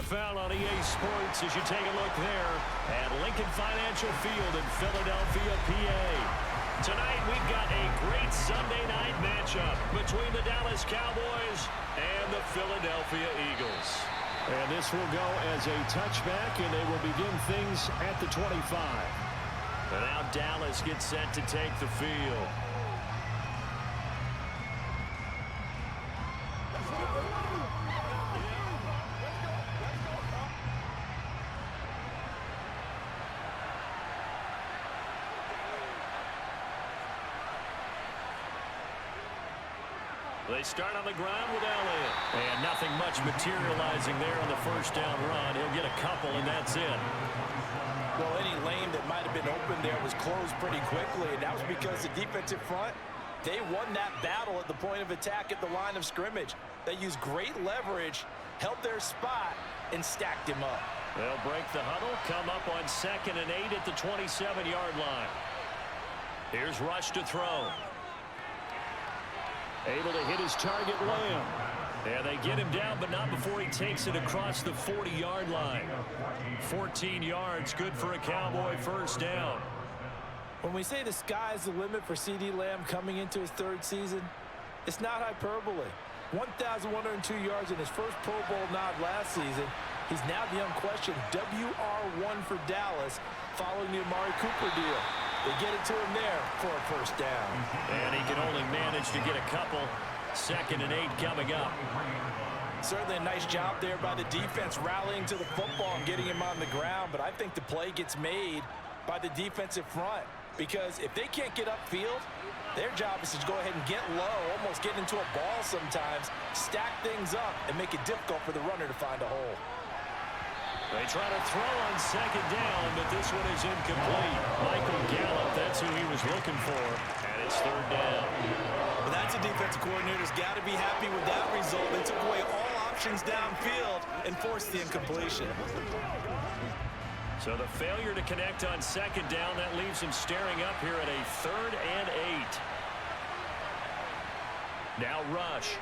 found on EA Sports as you take a look there at Lincoln Financial Field in Philadelphia, PA. Tonight we've got a great Sunday night matchup between the Dallas Cowboys and the Philadelphia Eagles. And this will go as a touchback, and they will begin things at the 25. And now Dallas gets set to take the field. They start on the ground with Elliott. And nothing much materializing there on the first down run. He'll get a couple, and that's it. Well, any lane that might have been open there was closed pretty quickly, and that was because the defensive front, they won that battle at the point of attack at the line of scrimmage. They used great leverage, held their spot, and stacked him up. They'll break the huddle, come up on 2nd and 8 at the 27-yard line. Here's Rush to throw. Able to hit his target, Lamb. Yeah, they get him down, but not before he takes it across the 40-yard line. 14 yards, good for a Cowboy first down. When we say the sky's the limit for CeeDee Lamb coming into his 3rd season, it's not hyperbole. 1,102 yards in his first Pro Bowl nod last season. He's now the unquestioned WR1 for Dallas following the Amari Cooper deal. They get it to him there for a first down. And he can only manage to get a couple. 2nd and 8 coming up. Certainly a nice job there by the defense rallying to the football and getting him on the ground, but I think the play gets made by the defensive front because if they can't get upfield, their job is to go ahead and get low, almost get into a ball sometimes, stack things up, and make it difficult for the runner to find a hole. They try to throw on 2nd down, but this one is incomplete. Michael Gallup, that's who he was looking for, and it's 3rd down. Well, that's a defensive coordinator's got to be happy with that result. They took away all options downfield and forced the incompletion. So the failure to connect on 2nd down, that leaves him staring up here at a 3rd and 8. Now Rush.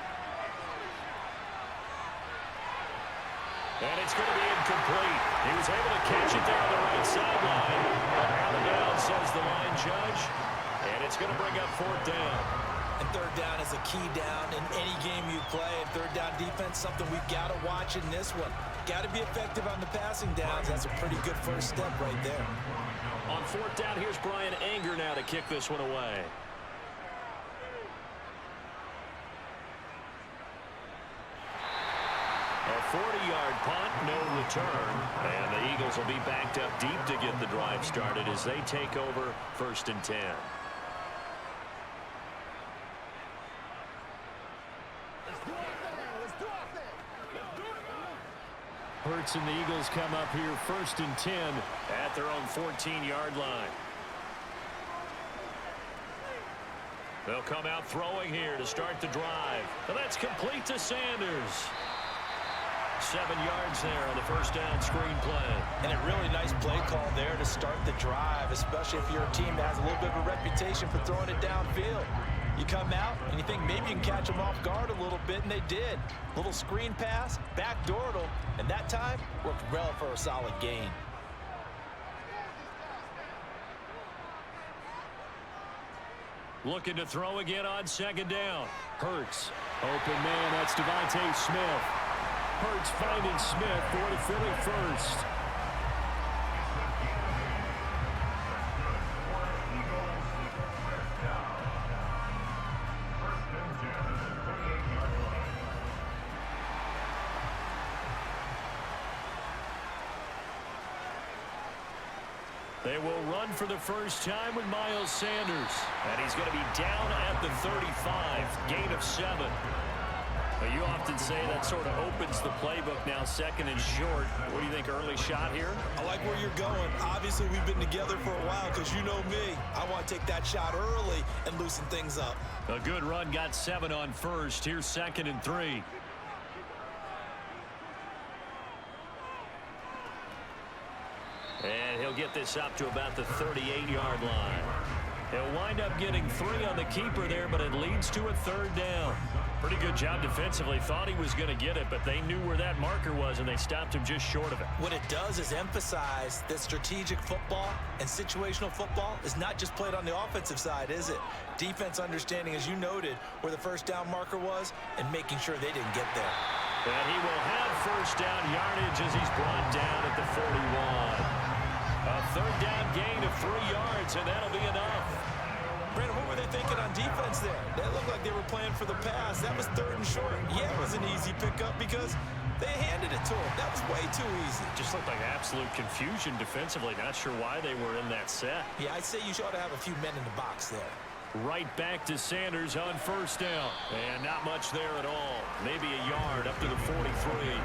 And it's going to be incomplete. He was able to catch it there on the right sideline. But out of bounds, says the line judge. And it's going to bring up 4th down. And 3rd down is a key down in any game you play. And 3rd down defense, something we've got to watch in this one. Got to be effective on the passing downs. That's a pretty good first step right there. On 4th down, here's Brian Anger now to kick this one away. A 40-yard punt, no return. And the Eagles will be backed up deep to get the drive started as they take over 1st and 10. Hurts and the Eagles come up here 1st and 10 at their own 14-yard line. They'll come out throwing here to start the drive. And that's complete to Sanders. 7 yards there on the first down screen play. And a really nice play call there to start the drive, especially if you're a team that has a little bit of a reputation for throwing it downfield. You come out and you think maybe you can catch them off guard a little bit, and they did. Little screen pass, backdoored them, and that time worked well for a solid gain. Looking to throw again on 2nd down. Hurts. Open man, that's Devontae Smith. Hurts finding Smith for the Philly first. They will run for the first time with Miles Sanders. And he's going to be down at the 35. Gain of 7. But you often say that sort of opens the playbook now, 2nd and short. What do you think, early shot here? I like where you're going. Obviously, we've been together for a while because you know me. I want to take that shot early and loosen things up. A good run, got 7 on first. Here's 2nd and 3. And he'll get this up to about the 38-yard line. He'll wind up getting 3 on the keeper there, but it leads to a 3rd down. Pretty good job defensively. Thought he was going to get it, but they knew where that marker was, and they stopped him just short of it. What it does is emphasize that strategic football and situational football is not just played on the offensive side, is it? Defense understanding, as you noted, where the first down marker was and making sure they didn't get there. And he will have first down yardage as he's brought down at the 41. A third down gain of 3 yards, and that'll be enough. Brandon, what were they thinking on defense there? That looked like they were playing for the pass. That was 3rd and short. Yeah, it was an easy pickup because they handed it to him. That was way too easy. Just looked like absolute confusion defensively. Not sure why they were in that set. Yeah, I'd say you ought to have a few men in the box there. Right back to Sanders on first down. And not much there at all. Maybe a yard up to the 43.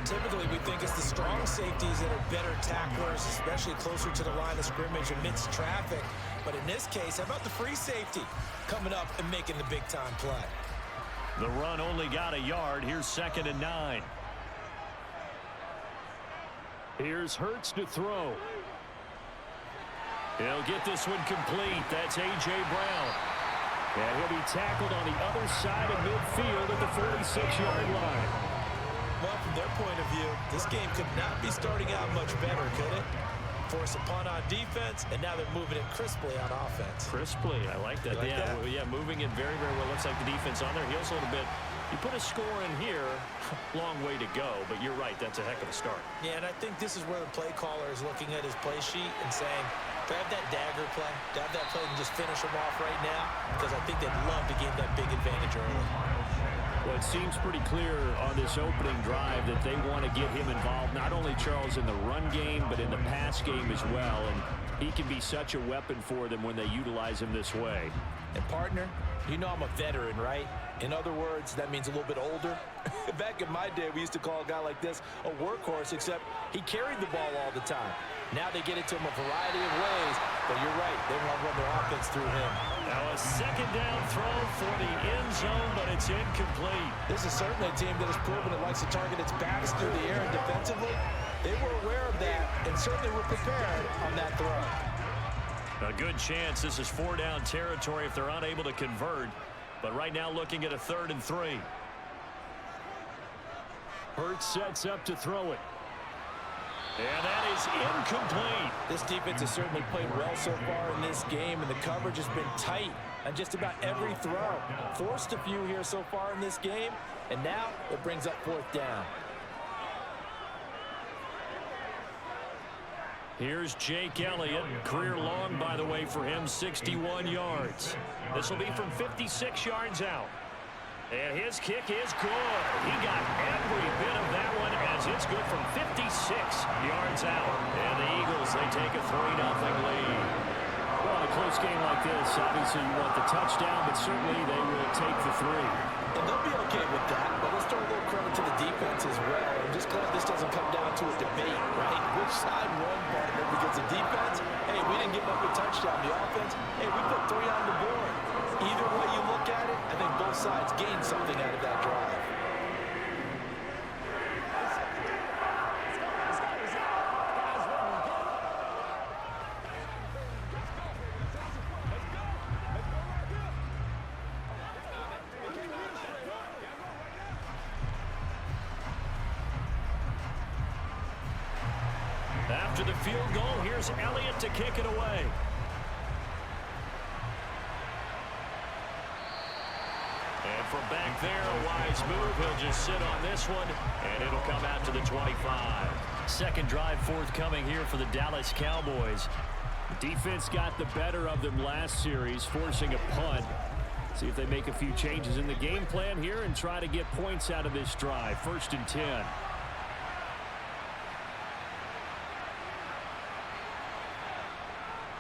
Typically, we think it's the strong safeties that are better tacklers, especially closer to the line of scrimmage amidst traffic. But in this case, how about the free safety coming up and making the big-time play? The run only got a yard. Here's 2nd and 9. Here's Hurts to throw. He'll get this one complete. That's A.J. Brown. And he'll be tackled on the other side of midfield at the 46-yard line. Well, from their point of view, this game could not be starting out much better, could it? Force a punt on defense, and now they're moving it crisply on offense. Crisply, I like that. You like that? Yeah, moving it very, very well. Looks like the defense on their heels a little bit. You put a score in here, long way to go, but you're right, that's a heck of a start. Yeah, and I think this is where the play caller is looking at his play sheet and saying, grab that dagger play, grab that play and just finish him off right now, because I think they'd love to gain that big advantage early. Well, it seems pretty clear on this opening drive that they want to get him involved, not only, Charles, in the run game, but in the pass game as well. And he can be such a weapon for them when they utilize him this way. And, partner, you know I'm a veteran, right? In other words, that means a little bit older. Back in my day, we used to call a guy like this a workhorse, except he carried the ball all the time. Now they get it to him a variety of ways, but you're right, they want to run their offense through him. Now a 2nd down throw for the end zone, but it's incomplete. This is certainly a team that has proven it likes to target its backs through the air, and defensively, they were aware of that and certainly were prepared on that throw. A good chance this is 4-down territory if they're unable to convert, but right now looking at a 3rd and 3. Hurts sets up to throw it. And that is incomplete. This defense has certainly played well so far in this game, and the coverage has been tight on just about every throw. Forced a few here so far in this game, and now it brings up 4th down. Here's Jake Elliott. Career long, by the way, for him, 61 yards. This will be from 56 yards out. And his kick is good. He got every bit of that one as it's good from 56 yards out. And the Eagles, they take a 3-0 lead. Well, in a close game like this, obviously you want the touchdown, but certainly they will take the 3. And they'll be okay with that, but let's throw a little credit to the defense as well. I'm just glad this doesn't come down to a debate, right? Which side won, partner? Because the defense, hey, we didn't give up a touchdown. The offense, hey, we put 3 on the board. Either way you look at it, I think both sides gained something out of that drive. After the field goal, here's Elliott to kick it away. And from back there, a wise move. He'll just sit on this one, and it'll come out to the 25. 2nd drive forthcoming here for the Dallas Cowboys. The defense got the better of them last series, forcing a punt. See if they make a few changes in the game plan here and try to get points out of this drive. 1st and 10.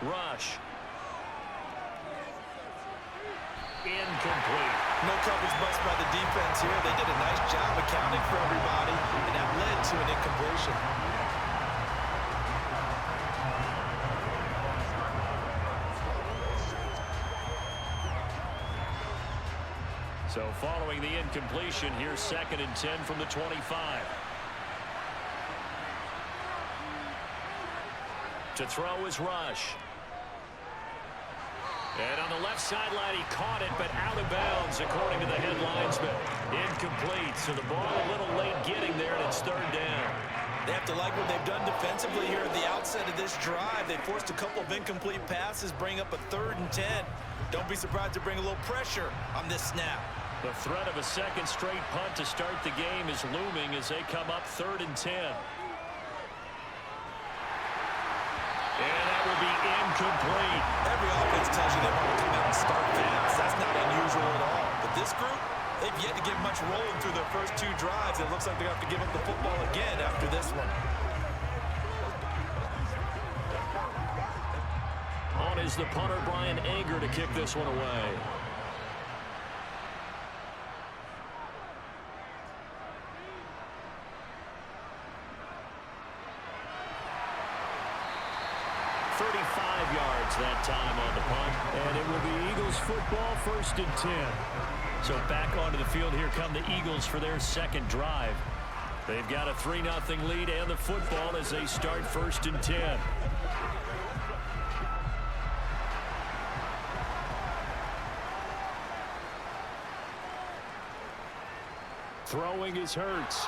Rush. Incomplete. No coverage bust by the defense here. They did a nice job accounting for everybody, and that led to an incompletion. So following the incompletion, here's 2nd and 10 from the 25. To throw is Rush. And on the left sideline, he caught it, but out of bounds, according to the head linesman. Incomplete, so the ball a little late getting there, and it's third down. They have to like what they've done defensively here at the outset of this drive. They forced a couple of incomplete passes, bring up a 3rd and 10. Don't be surprised to bring a little pressure on this snap. The threat of a second straight punt to start the game is looming as they come up 3rd and 10. And that will be incomplete. Every offense tells you they want to come out and start fast. That's not unusual at all. But this group, they've yet to get much rolling through their first 2 drives. It looks like they're going to have to give up the football again after this one. On is the punter, Brian Anger, to kick this one away. Yards that time on the punt. And it will be Eagles football, 1st and 10. So back onto the field, here come the Eagles for their second drive. They've got a 3-0 lead and the football as they start 1st and 10. Throwing is Hurts.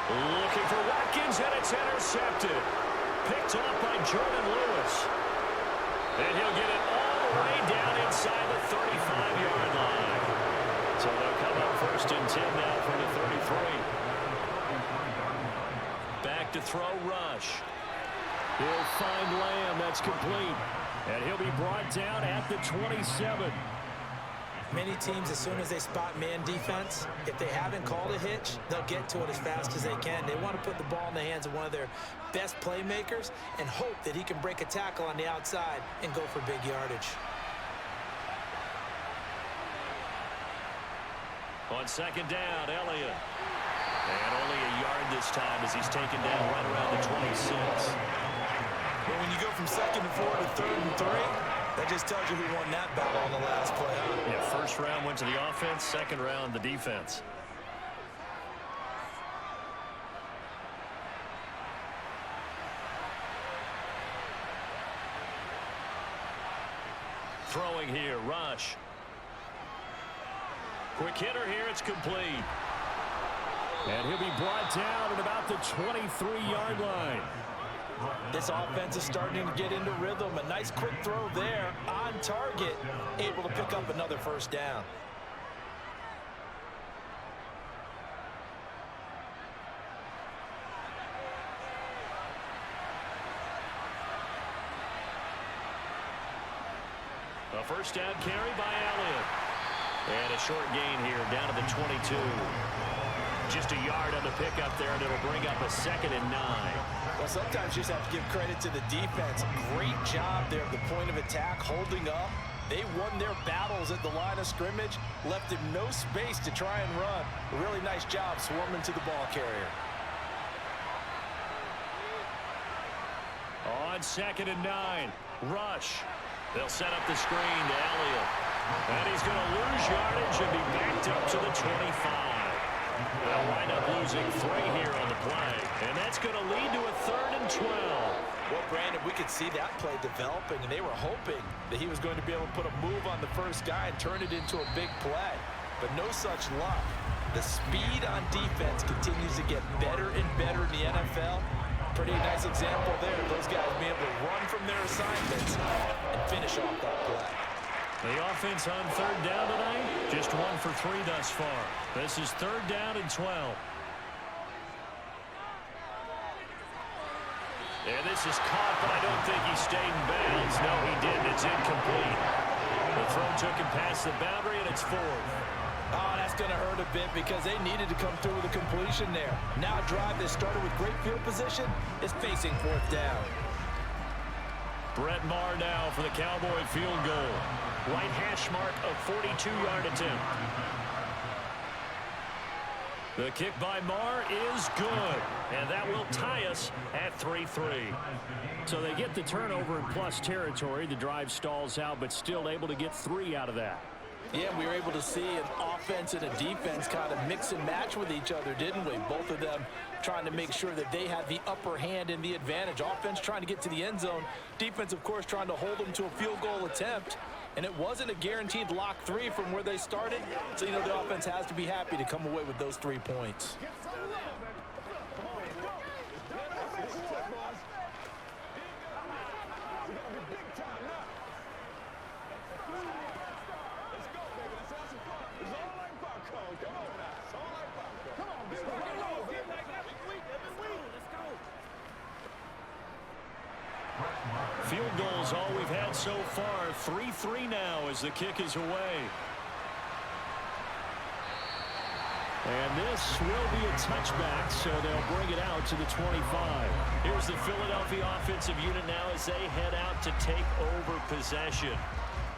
Looking for Watkins, and it's intercepted. Picked off by Jordan Lewis. And he'll get it all the way down inside the 35-yard line. So they'll come up 1st and 10 now from the 33. Back to throw, Rush. He'll find Lamb. That's complete. And he'll be brought down at the 27. Many teams, as soon as they spot man defense, if they haven't called a hitch, they'll get to it as fast as they can. They want to put the ball in the hands of one of their best playmakers and hope that he can break a tackle on the outside and go for big yardage. On 2nd down, Elliott. And only a yard this time as he's taken down right around the 26. Well, when you go from 2nd and 4 to 3rd and 3, that just tells you who won that battle on the last play. Yeah, 1st round went to the offense, 2nd round the defense. Throwing here, Rush. Quick hitter here, it's complete. And he'll be brought down at about the 23-yard line. This offense is starting to get into rhythm. A nice quick throw there on target, able to pick up another 1st down. A 1st down carry by Elliott. And a short gain here down to the 22. Just a yard on the pickup there, and it'll bring up a 2nd and 9. Well, sometimes you just have to give credit to the defense. Great job there at the point of attack, holding up. They won their battles at the line of scrimmage, left him no space to try and run. A really nice job swarming to the ball carrier. On 2nd and 9, Rush. They'll set up the screen to Elliott. And he's going to lose yardage and be backed up to the 25. They'll wind up losing 3 here on the play. And that's going to lead to a 3rd and 12. Well, Brandon, we could see that play developing, and they were hoping that he was going to be able to put a move on the first guy and turn it into a big play. But no such luck. The speed on defense continues to get better and better in the NFL. Pretty nice example there. Those guys being able to run from their assignments and finish off that play. The offense on 3rd down tonight, just 1 for 3 thus far. This is 3rd down and 12. And this is caught, but I don't think he stayed in bounds. No, he didn't. It's incomplete. The throw took him past the boundary, and it's 4th. Oh, that's going to hurt a bit because they needed to come through with a completion there. Now a drive that started with great field position is facing 4th down. Brett Maher now for the Cowboy field goal. Right hash mark of 42-yard attempt. The kick by Maher is good, and that will tie us at 3-3. So they get the turnover in plus territory. The drive stalls out, but still able to get 3 out of that. Yeah, we were able to see an offense and a defense kind of mix and match with each other, didn't we? Both of them trying to make sure that they had the upper hand and the advantage. Offense trying to get to the end zone. Defense, of course, trying to hold them to a field goal attempt. And it wasn't a guaranteed lock 3 from where they started. So, you know, the offense has to be happy to come away with those 3 points. Field goals all we've had so far. 3-3 now as the kick is away. And this will be a touchback, so they'll bring it out to the 25. Here's the Philadelphia offensive unit now as they head out to take over possession.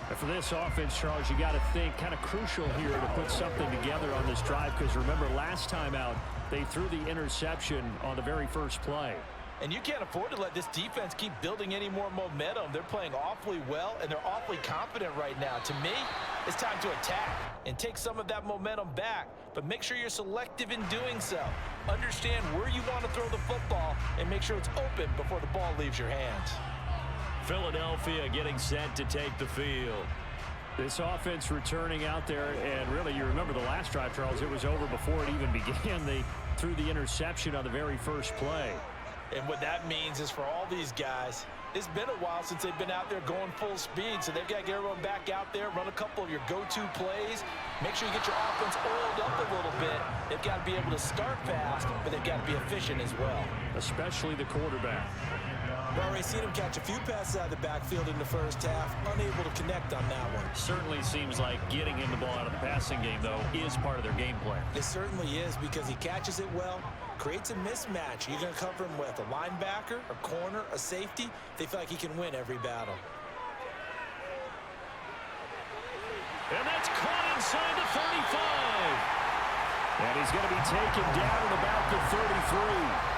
And for this offense, Charles, you got to think kind of crucial here to put something together on this drive, because remember last time out they threw the interception on the very first play. And you can't afford to let this defense keep building any more momentum. They're playing awfully well, and they're awfully confident right now. To me, it's time to attack and take some of that momentum back. But make sure you're selective in doing so. Understand where you want to throw the football and make sure it's open before the ball leaves your hands. Philadelphia getting set to take the field. This offense returning out there, and really, you remember the last drive, Charles, it was over before it even began. They threw the interception on the very first play. And what that means is for all these guys, it's been a while since they've been out there going full speed, so they've got to get everyone back out there, run a couple of your go-to plays, make sure you get your offense oiled up a little bit. They've got to be able to start fast, but they've got to be efficient as well. Especially the quarterback. We've already seen him catch a few passes out of the backfield in the first half, unable to connect on that one. Certainly seems like getting him the ball out of the passing game, though, is part of their game plan. It certainly is, because he catches it well, creates a mismatch. You're going to cover him with a linebacker, a corner, a safety. They feel like he can win every battle. And that's caught inside the 35. And he's going to be taken down at about the 33.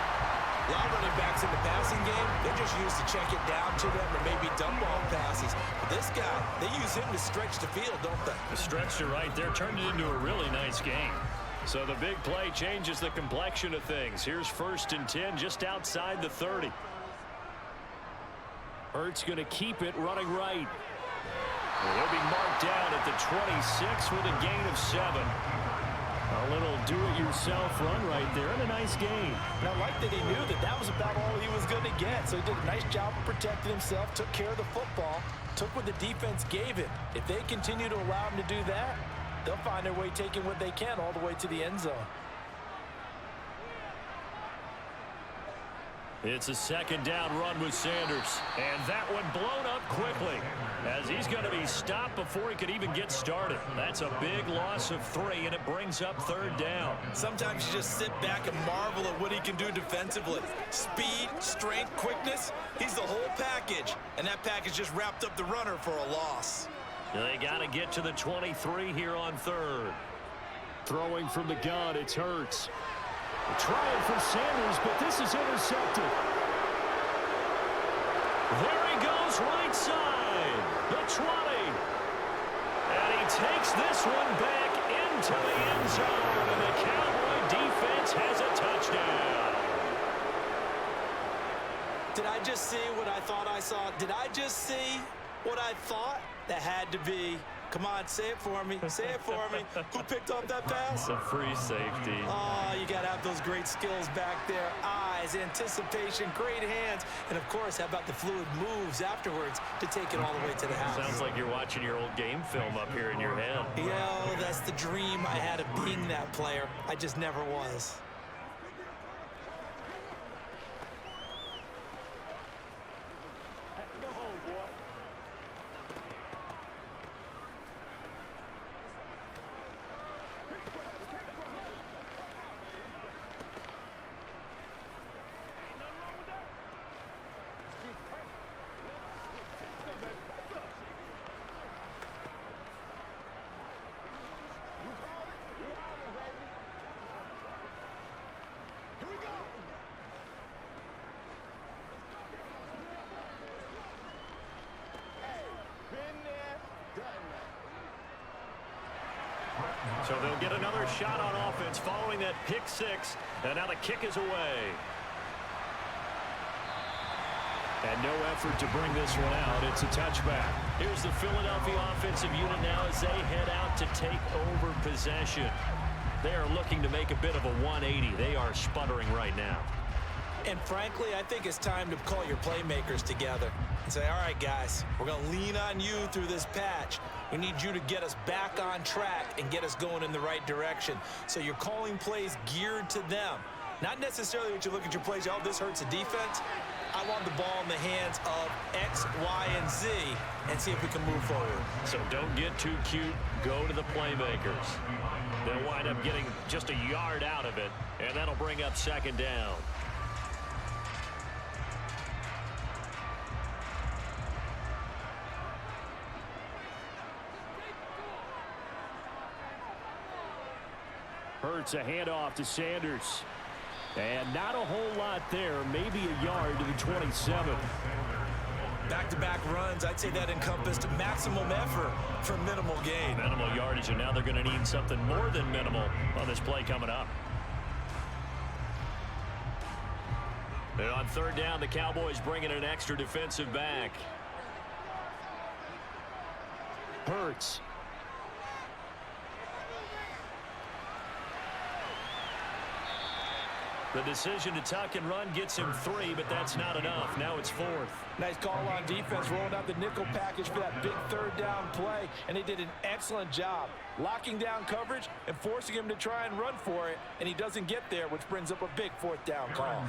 A lot of running backs in the passing game, they're just used to check it down to them or maybe dump off passes. But this guy, they use him to stretch the field, don't they? The stretch to right there turned it into a really nice game. So the big play changes the complexion of things. Here's 1st and 10 just outside the 30. Hurts going to keep it running right. He'll be marked down at the 26 with a gain of 7. A little do-it-yourself run right there, and a nice game. And I like that he knew that that was about all he was going to get. So he did a nice job of protecting himself, took care of the football, took what the defense gave him. If they continue to allow him to do that, they'll find their way taking what they can all the way to the end zone. It's a 2nd down run with Sanders. And that one blown up quickly as he's going to be stopped before he could even get started. That's a big loss of 3, and it brings up 3rd down. Sometimes you just sit back and marvel at what he can do defensively. Speed, strength, quickness, he's the whole package. And that package just wrapped up the runner for a loss. They got to get to the 23 here on 3rd. Throwing from the gun, it's Hurts. Trying for Sanders, but this is intercepted. There he goes, right side, the 20. And he takes this one back into the end zone, and the Cowboy defense has a touchdown. Did I just see what I thought I saw? Did I just see what I thought? That had to be. Come on, say it for me. Say it for me. Who picked up that pass? It's a free safety. Oh, you got to have those great skills back there. Eyes, anticipation, great hands. And, of course, how about the fluid moves afterwards to take it all the way to the house? Sounds like you're watching your old game film up here in your head. Yeah, that's the dream I had of being that player. I just never was. So they'll get another shot on offense following that pick six. And now the kick is away. And no effort to bring this one out. It's a touchback. Here's the Philadelphia offensive unit now as they head out to take over possession. They are looking to make a bit of a 180. They are sputtering right now. And frankly, I think it's time to call your playmakers together and say, all right, guys, we're going to lean on you through this patch. We need you to get us back on track and get us going in the right direction. So you're calling plays geared to them. Not necessarily what you look at your plays, oh, this hurts the defense. I want the ball in the hands of X, Y, and Z and see if we can move forward. So don't get too cute. Go to the playmakers. They'll wind up getting just a yard out of it, and that'll bring up second down. Hurts a handoff to Sanders. And not a whole lot there. Maybe a yard to the 27. Back-to-back runs, I'd say that encompassed maximum effort for minimal gain. Minimal yardage, and now they're going to need something more than minimal on this play coming up. And on third down, the Cowboys bringing an extra defensive back. Hurts. The decision to tuck and run gets him 3, but that's not enough. Now it's 4th. Nice call on defense, rolling out the nickel package for that big third down play, and they did an excellent job locking down coverage and forcing him to try and run for it, and he doesn't get there, which brings up a big fourth down call.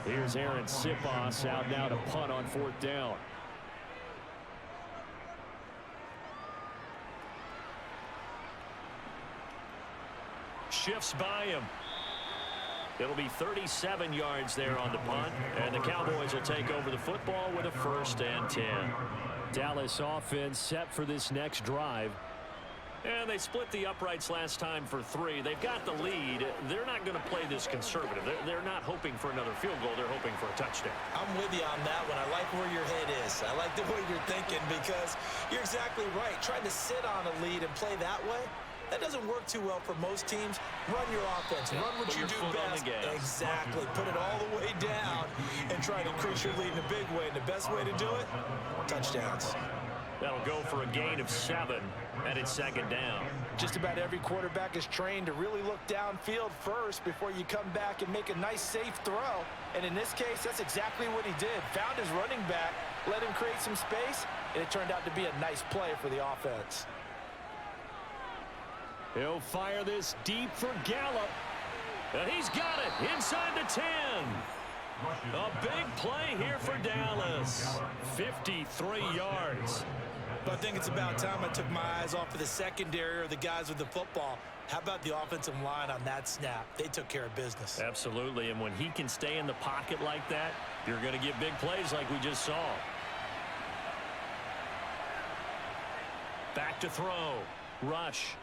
Here's Aaron Sipos out now to punt on fourth down. Shifts by him. It'll be 37 yards there on the punt, and the Cowboys will take over the football with a 1st and 10. Dallas offense set for this next drive. And they split the uprights last time for 3. They've got the lead. They're not going to play this conservative. They're not hoping for another field goal. They're hoping for a touchdown. I'm with you on that one. I like where your head is. I like the way you're thinking because you're exactly right. Trying to sit on a lead and play that way, that doesn't work too well for most teams. Run your offense. Run what you do best. Exactly. Put it all the way down and try to increase your lead in a big way. And the best way to do it, touchdowns. That'll go for a gain of 7, and it's second down. Just about every quarterback is trained to really look downfield first before you come back and make a nice, safe throw. And in this case, that's exactly what he did. Found his running back, let him create some space, and it turned out to be a nice play for the offense. He'll fire this deep for Gallup. And he's got it inside the 10. A big play here for Dallas. 53 yards. But I think it's about time I took my eyes off of the secondary or the guys with the football. How about the offensive line on that snap? They took care of business. Absolutely, and when he can stay in the pocket like that, you're going to get big plays like we just saw. Back to throw. Rush.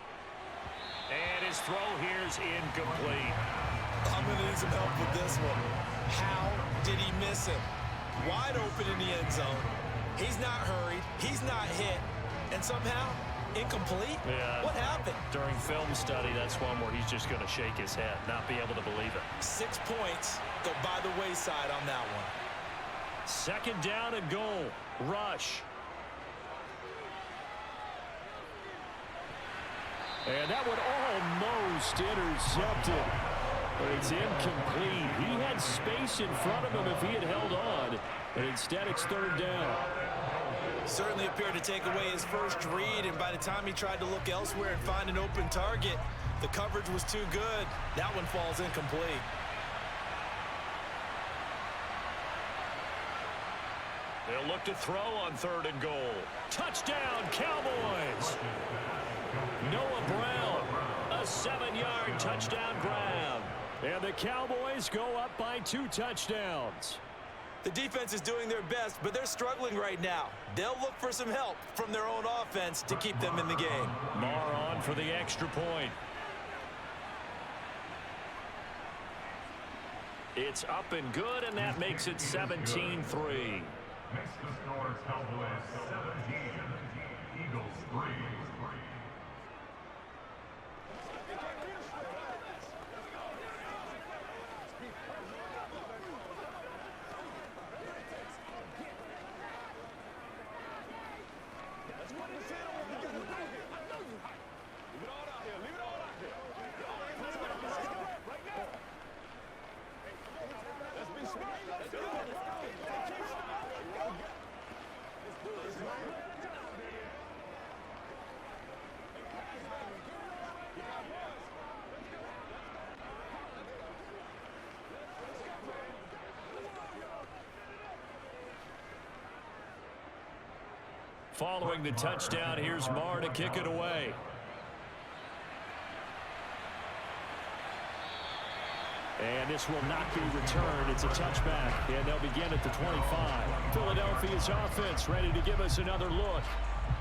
And his throw here is incomplete. I'm going to need some help with this one. How did he miss him? Wide open in the end zone. He's not hurried. He's not hit. And somehow, incomplete? Yeah. What happened? During film study, that's one where he's just going to shake his head, not be able to believe it. 6 points go by the wayside on that one. Second down and goal. Rush. And that one almost intercepted. But it's incomplete. He had space in front of him if he had held on. But instead, it's third down. Certainly appeared to take away his first read, and by the time he tried to look elsewhere and find an open target, the coverage was too good. That one falls incomplete. They'll look to throw on third and goal. Touchdown, Cowboys! Noah Brown, a 7-yard touchdown grab. And the Cowboys go up by 2 touchdowns. The defense is doing their best, but they're struggling right now. They'll look for some help from their own offense to keep them in the game. Marr on for the extra point. It's up and good, and that makes it 17-3. Next to score Cowboys 17, Eagles 3. Following the touchdown, here's Marr to kick it away. And this will not be returned. It's a touchback, and they'll begin at the 25. Philadelphia's offense ready to give us another look.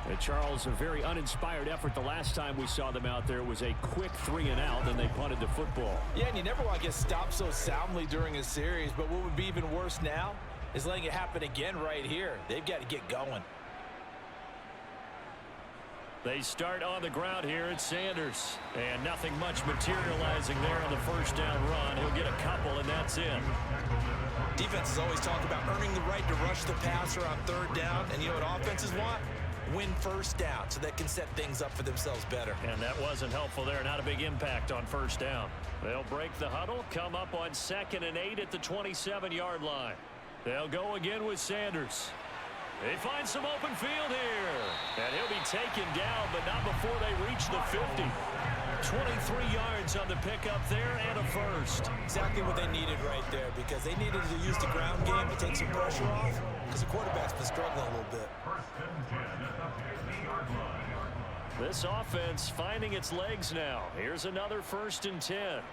And Charles, a very uninspired effort the last time we saw them out there. It was a quick 3-and-out, then they punted the football. Yeah, and you never want to get stopped so soundly during a series, but what would be even worse now is letting it happen again right here. They've got to get going. They start on the ground here at Sanders. And nothing much materializing there on the first down run. He'll get a couple, and that's it. Defenses always talk about earning the right to rush the passer on third down. And you know what offenses want? Win first down so they can set things up for themselves better. And that wasn't helpful there. Not a big impact on first down. They'll break the huddle, come up on 2nd and 8 at the 27-yard line. They'll go again with Sanders. They find some open field here. And he'll be taken down, but not before they reach the 50. 23 yards on the pickup there and a first. Exactly what they needed right there, because they needed to use the ground game to take some pressure off, because the quarterback's been struggling a little bit. This offense finding its legs now. Here's another 1st and 10.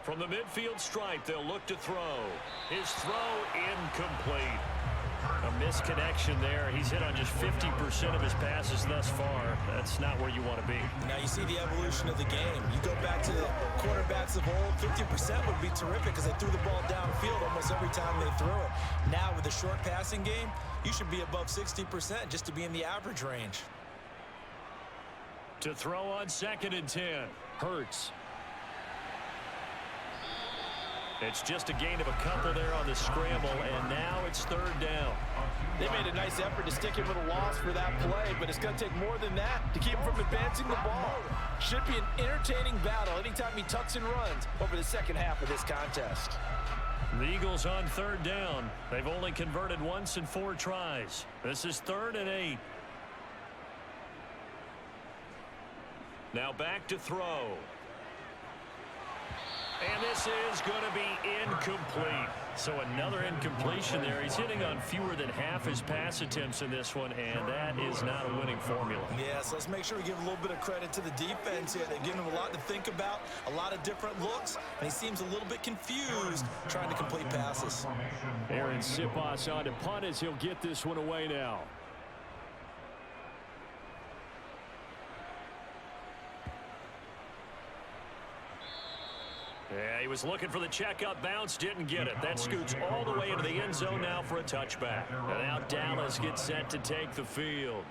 From the midfield stripe, they'll look to throw. His throw incomplete. A misconnection there. He's hit on just 50% of his passes thus far. That's not where you want to be. Now you see the evolution of the game. You go back to the quarterbacks of old, 50% would be terrific because they threw the ball downfield almost every time they threw it. Now with the short passing game, you should be above 60% just to be in the average range. To throw on 2nd and 10. Hurts. It's just a gain of a couple there on the scramble, and now it's 3rd down. They made a nice effort to stick him with a loss for that play, but it's going to take more than that to keep him from advancing the ball. Should be an entertaining battle anytime he tucks and runs over the second half of this contest. The Eagles on 3rd down. They've only converted once in 4 tries. This is 3rd and 8. Now back to throw. And this is going to be incomplete. So another incompletion there. He's hitting on fewer than half his pass attempts in this one, and that is not a winning formula. Yeah, so let's make sure we give a little bit of credit to the defense here. They've given him a lot to think about, a lot of different looks, and he seems a little bit confused trying to complete passes. Aaron Siposs on to punt as he'll get this one away now. Yeah, he was looking for the checkup bounce, didn't get it. That scoots all the way into the end zone now for a touchback. And now Dallas gets set to take the field.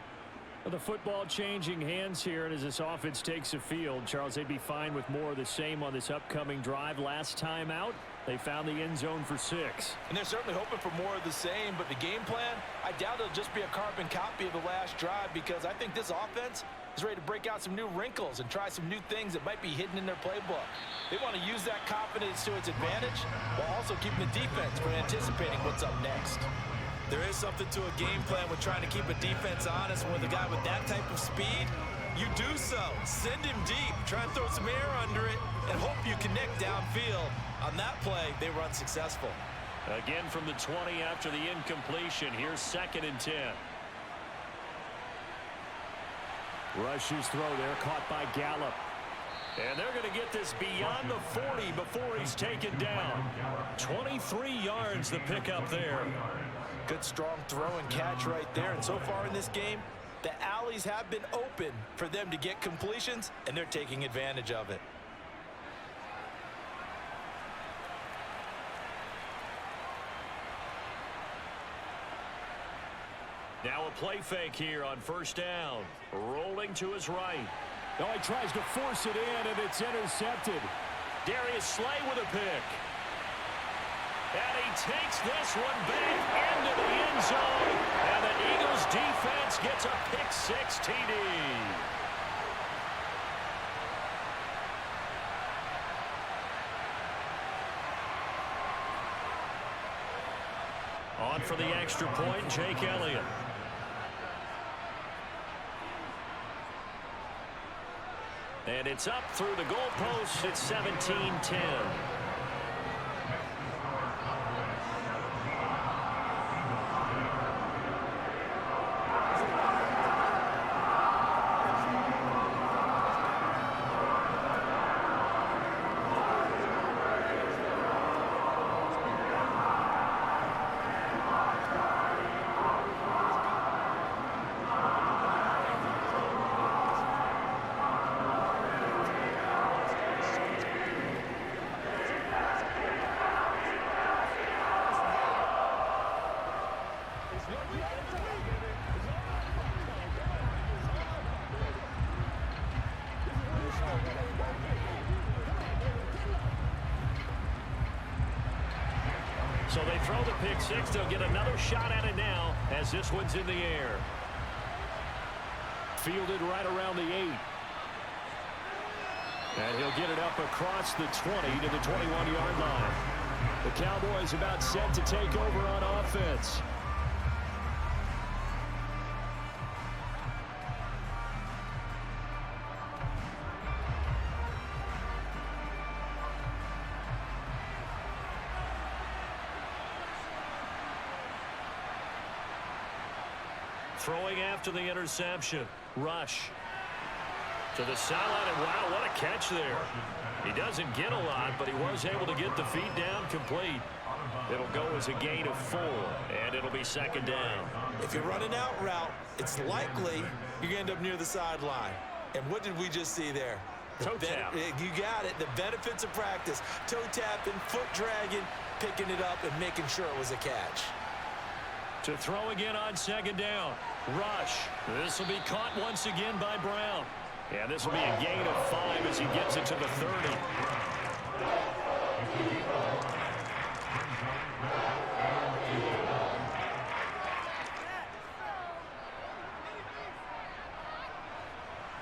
Well, the football changing hands here, and as this offense takes the field, Charles, they'd be fine with more of the same on this upcoming drive. Last time out, they found the end zone for 6. And they're certainly hoping for more of the same, but the game plan, I doubt it'll just be a carbon copy of the last drive, because I think this offense is ready to break out some new wrinkles and try some new things that might be hidden in their playbook. They want to use that confidence to its advantage while also keeping the defense from anticipating what's up next. There is something to a game plan with trying to keep a defense honest, and with a guy with that type of speed, you do so. Send him deep, try and throw some air under it, and hope you connect downfield. On that play, they were unsuccessful. Again from the 20 after the incompletion. Here's 2nd and 10. Rush's throw there, caught by Gallup. And they're going to get this beyond the 40 before he's taken down. 23 yards the pickup there. Good strong throw and catch right there. And so far in this game, the alleys have been open for them to get completions, and they're taking advantage of it. Now a play fake here on 1st down. Rolling to his right. Oh, he tries to force it in, and it's intercepted. Darius Slay with a pick. And he takes this one back into the end zone. And the Eagles defense gets a pick 6 TD. On for the extra point, Jake Elliott. And it's up through the goalpost. It's 17-10. So they throw the pick six. They'll get another shot at it now as this one's in the air. Fielded right around the 8. And he'll get it up across the 20 to the 21-yard line. The Cowboys about set to take over on offense. Throwing after the interception. Rush to the sideline, and wow, what a catch there. He doesn't get a lot, but he was able to get the feet down complete. It'll go as a gain of 4, and it'll be second down. If you're running out route, it's likely you're going to end up near the sideline. And what did we just see there? Toe tap. You got it. The benefits of practice. Toe tapping, foot dragging, picking it up, and making sure it was a catch. To throw again on second down. Rush. This will be caught once again by Brown. Yeah, this will be a gain of 5 as he gets it to the 30.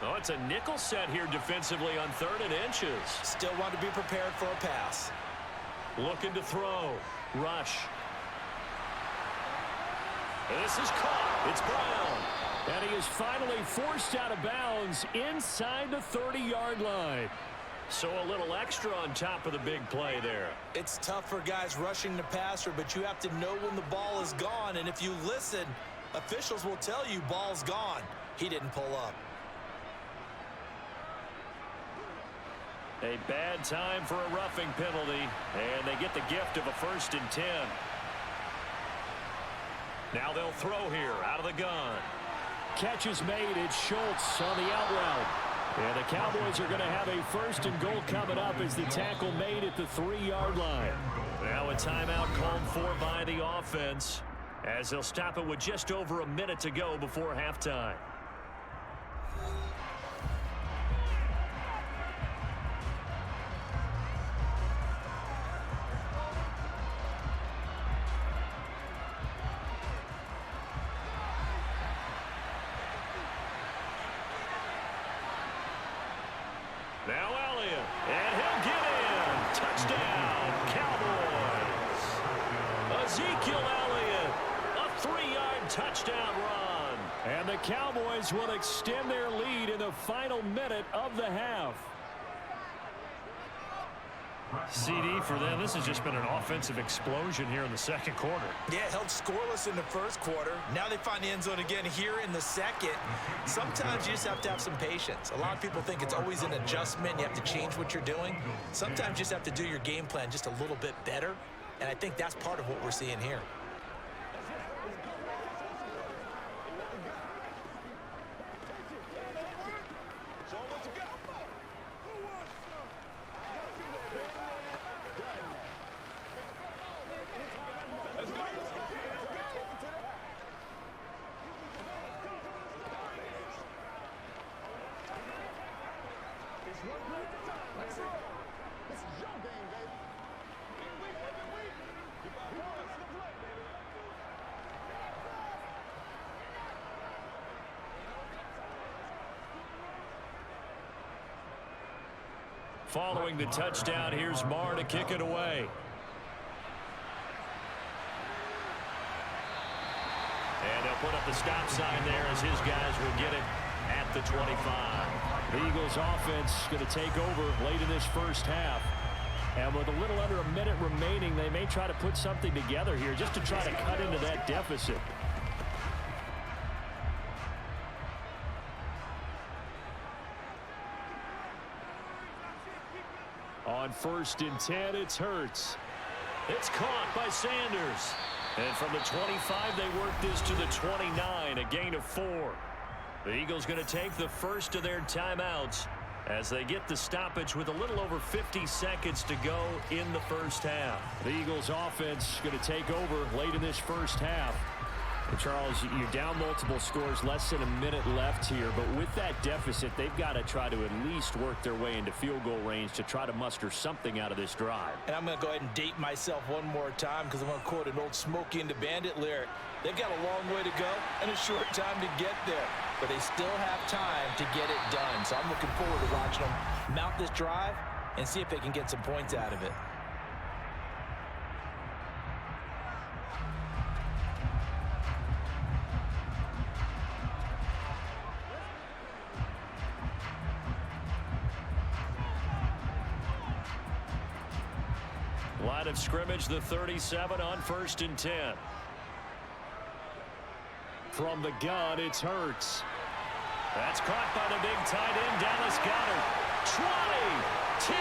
Oh, it's a nickel set here defensively on 3rd and inches. Still want to be prepared for a pass. Looking to throw. Rush. This is caught. It's Brown. And he is finally forced out of bounds inside the 30-yard line. So a little extra on top of the big play there. It's tough for guys rushing the passer, but you have to know when the ball is gone. And if you listen, officials will tell you ball's gone. He didn't pull up. A bad time for a roughing penalty, and they get the gift of a 1st and 10. Now they'll throw here out of the gun. Catch is made. It's Schultz on the out route. And the Cowboys are going to have a 1st and goal coming up as the tackle made at the 3-yard line. Now a timeout called for by the offense as they'll stop it with just over a minute to go before halftime. Now Elliott, and he'll get in. Touchdown, Cowboys. Ezekiel Elliott, a 3-yard touchdown run. And the Cowboys will extend their lead in the final minute of the half. CD for them. This has just been an offensive explosion here in the second quarter. Yeah, held scoreless in the first quarter. Now they find the end zone again here in the second. Sometimes you just have to have some patience. A lot of people think it's always an adjustment. You have to change what you're doing. Sometimes you just have to do your game plan just a little bit better. And I think that's part of what we're seeing here. Following the touchdown, here's Marr to kick it away. And they'll put up the stop sign there as his guys will get it at the 25. The Eagles offense going to take over late in this first half. And with a little under a minute remaining, they may try to put something together here just to try to cut into that deficit. On 1st and 10, it's Hurts. It's caught by Sanders. And from the 25, they work this to the 29, a gain of 4. The Eagles going to take the first of their timeouts as they get the stoppage with a little over 50 seconds to go in the first half. The Eagles offense going to take over late in this first half. Charles, you're down multiple scores, less than a minute left here, but with that deficit, they've got to try to at least work their way into field goal range to try to muster something out of this drive. And I'm going to go ahead and date myself one more time because I'm going to quote an old Smokey and the Bandit lyric. They've got a long way to go and a short time to get there, but they still have time to get it done. So I'm looking forward to watching them mount this drive and see if they can get some points out of it. Line of scrimmage, the 37 on 1st and 10. From the gun, it's Hurts. That's caught by the big tight end, Dallas Goedert. 20, 10.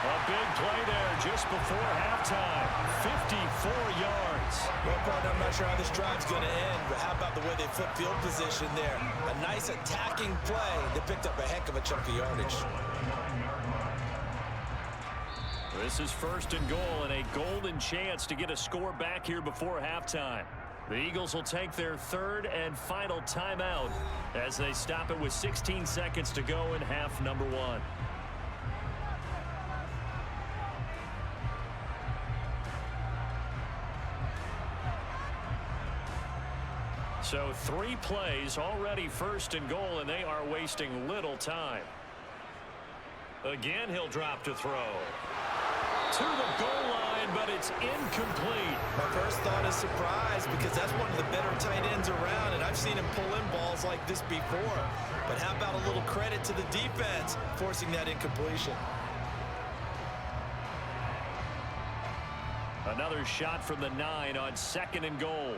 A big play there just before halftime. 54 yards. Well, partner, I'm not sure how this drive's going to end, but how about the way they flip field position there? A nice attacking play. They picked up a heck of a chunk of yardage. This is 1st and goal and a golden chance to get a score back here before halftime. The Eagles will take their 3rd and final timeout as they stop it with 16 seconds to go in half number 1. So 3 plays already 1st and goal, and they are wasting little time. Again, he'll drop to throw. To the goal line, but it's incomplete. My first thought is surprise because that's one of the better tight ends around, and I've seen him pull in balls like this before. But how about a little credit to the defense forcing that incompletion? Another shot from the 9 on 2nd and goal.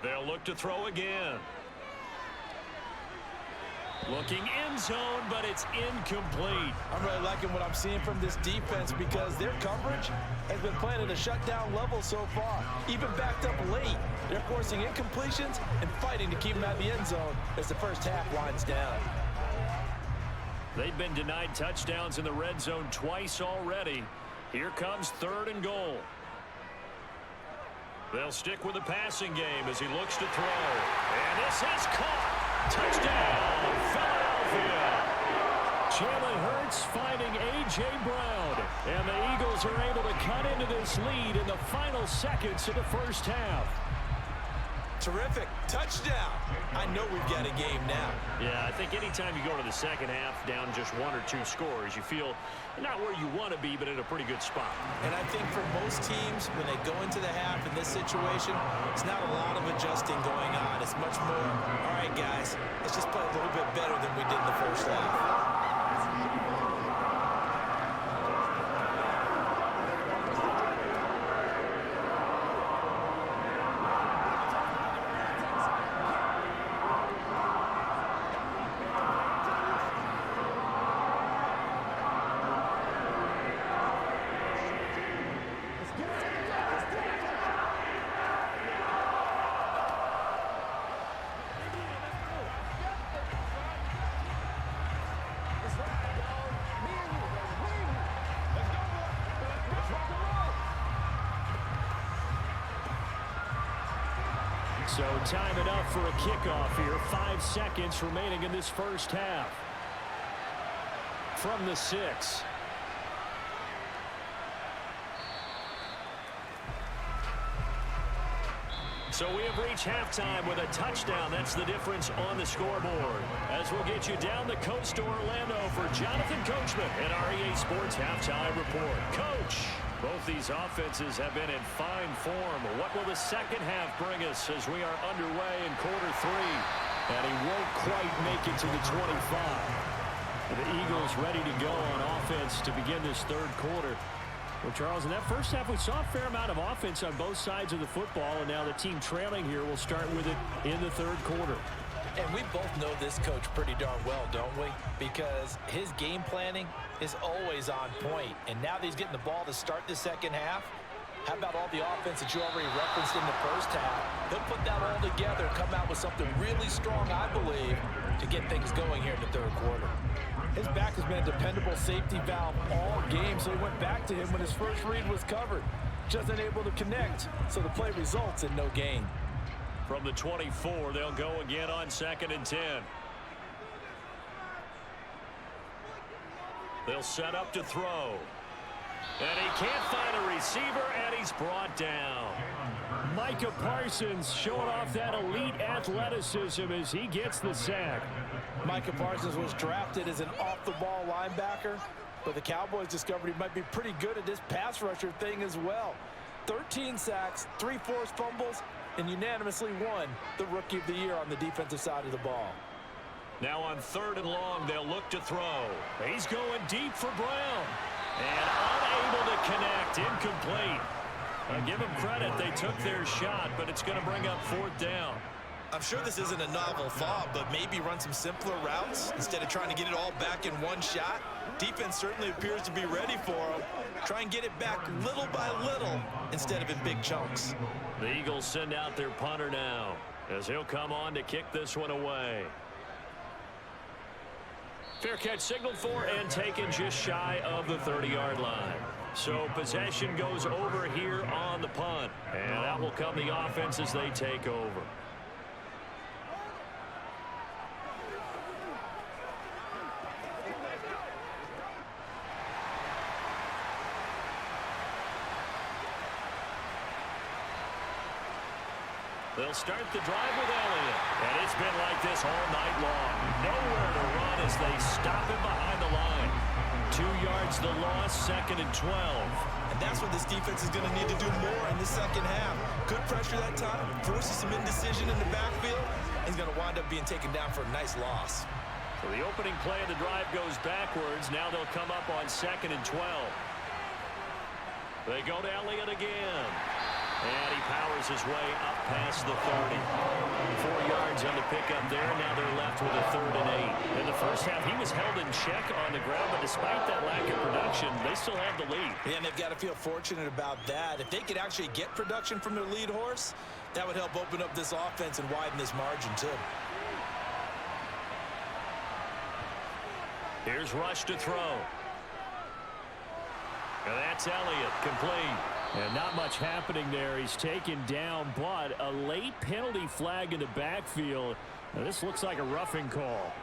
They'll look to throw again. Looking end zone, but it's incomplete. I'm really liking what I'm seeing from this defense because their coverage has been playing at a shutdown level so far. Even backed up late, they're forcing incompletions and fighting to keep them out of the end zone as the first half winds down. They've been denied touchdowns in the red zone twice already. Here comes 3rd and goal. They'll stick with the passing game as he looks to throw. And this is caught. Touchdown, Philadelphia. Jalen Hurts finding A.J. Brown. And the Eagles are able to cut into this lead in the final seconds of the first half. Terrific. Touchdown. I know we've got a game now. Yeah, I think anytime you go to the second half down just 1 or 2 scores, you feel not where you want to be, but in a pretty good spot. And I think for most teams, when they go into the half in this situation, it's not a lot of adjusting going on. It's much more, all right, guys, let's just play a little bit better than we did in the first half. So time enough for a kickoff here. 5 seconds remaining in this first half. From the 6. So we have reached halftime with a touchdown. That's the difference on the scoreboard. As we'll get you down the coast to Orlando for Jonathan Coachman and our EA Sports Halftime Report. Coach, both these offenses have been in fine form. What will the second half bring us as we are underway in quarter 3? And he won't quite make it to the 25. The Eagles ready to go on offense to begin this 3rd quarter. Well, Charles, in that first half, we saw a fair amount of offense on both sides of the football, and now the team trailing here will start with it in the 3rd quarter. And we both know this coach pretty darn well, don't we? Because his game planning is always on point. And now that he's getting the ball to start the second half, how about all the offense that you already referenced in the first half? He'll put that all together and come out with something really strong, I believe, to get things going here in the 3rd quarter. His back has been a dependable safety valve all game, so he went back to him when his first read was covered. just unable to connect, so the play results in no gain. From the 24, they'll go again on 2nd and 10. They'll set up to throw. And he can't find a receiver, and he's brought down. Micah Parsons showing off that elite athleticism as he gets the sack. Micah Parsons was drafted as an off-the-ball linebacker, but the Cowboys discovered he might be pretty good at this pass rusher thing as well. 13 sacks, 3 forced fumbles, and unanimously won the Rookie of the Year on the defensive side of the ball. Now on 3rd and long, they'll look to throw. He's going deep for Brown. And unable to connect, incomplete. Give them credit, they took their shot, but it's going to bring up 4th down. I'm sure this isn't a novel thought, but maybe run some simpler routes instead of trying to get it all back in one shot. Defense certainly appears to be ready for him. Try and get it back little by little instead of in big chunks. The Eagles send out their punter now as he'll come on to kick this one away. Fair catch signaled for and taken just shy of the 30-yard line. So possession goes over here on the punt. And out will come the offense as they take over. They'll start the drive with Elliott. And it's been like this all night long. Nowhere to run as they stop him behind the line. 2 yards the loss, 2nd and 12. And that's what this defense is going to need to do more in the second half. Good pressure that time, forces some indecision in the backfield. He's going to wind up being taken down for a nice loss. So the opening play of the drive goes backwards. Now they'll come up on 2nd and 12. They go to Elliott again. And he powers his way up past the 30. 4 yards on the pickup there. Now they're left with a 3rd and 8. In the first half, he was held in check on the ground, but despite that lack of production, they still have the lead. Yeah, and they've got to feel fortunate about that. If they could actually get production from their lead horse, that would help open up this offense and widen this margin, too. Here's Rush to throw. And that's Elliott, complete. And not much happening there. He's taken down, but a late penalty flag in the backfield. Now, this looks like a roughing call.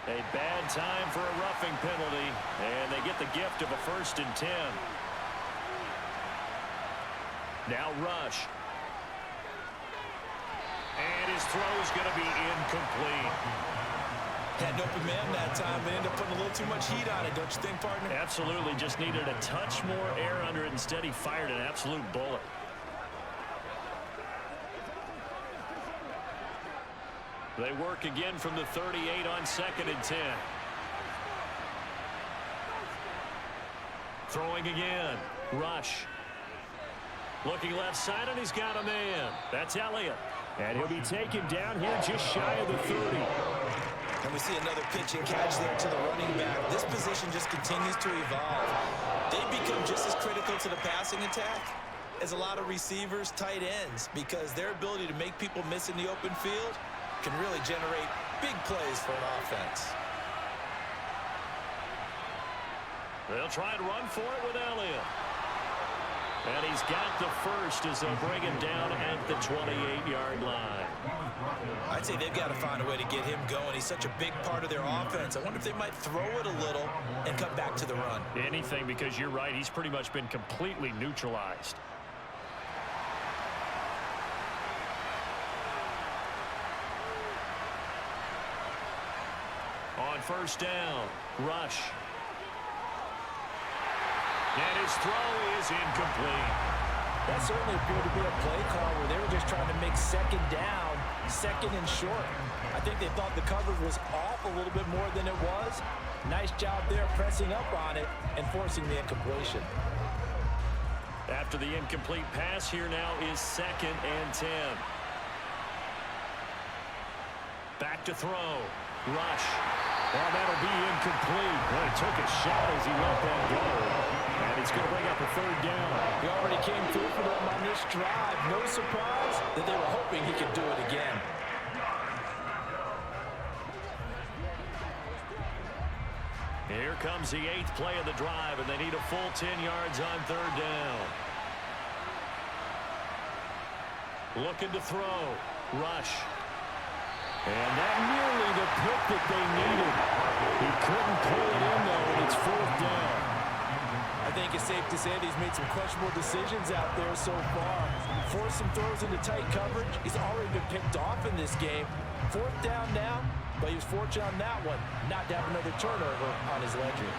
A bad time for a roughing penalty, and they get the gift of a 1st and 10. Now Rush. And his throw is going to be incomplete. Had an open man that time, but ended up putting a little too much heat on it, don't you think, partner? Absolutely. Just needed a touch more air under it. Instead, he fired an absolute bullet. They work again from the 38 on 2nd and 10. Throwing again. Rush. Looking left side, and he's got a man. That's Elliott. And he'll be taken down here just shy of the 30. And we see another pitch and catch there to the running back. This position just continues to evolve. They become just as critical to the passing attack as a lot of receivers, tight ends, because their ability to make people miss in the open field can really generate big plays for an offense. They'll try and run for it with Elliott. And he's got the first as they'll bring him down at the 28-yard line. I'd say they've got to find a way to get him going. He's such a big part of their offense. I wonder if they might throw it a little and come back to the run. Anything, because you're right. He's pretty much been completely neutralized. On 1st down, Rush. And his throw is incomplete. That certainly appeared to be a play call where they were just trying to make 2nd down, 2nd and short. I think they thought the coverage was off a little bit more than it was. Nice job there pressing up on it and forcing the incompletion. After the incomplete pass, here now is 2nd and 10. Back to throw. Rush. Well, that'll be incomplete. Well, he took a shot as he let that go. And it's going to bring up a 3rd down. He already came through for them on this drive, no surprise that they were hoping he could do it again. Here comes the 8th play of the drive, and they need a full 10 yards on 3rd down. Looking to throw. Rush. And that nearly the pick that they needed. He couldn't pull it in, though, and it's 4th down. I think it's safe to say that he's made some questionable decisions out there so far. Forced some throws into tight coverage. He's already been picked off in this game. 4th down now, but he was fortunate on that one not to have another turnover on his ledger.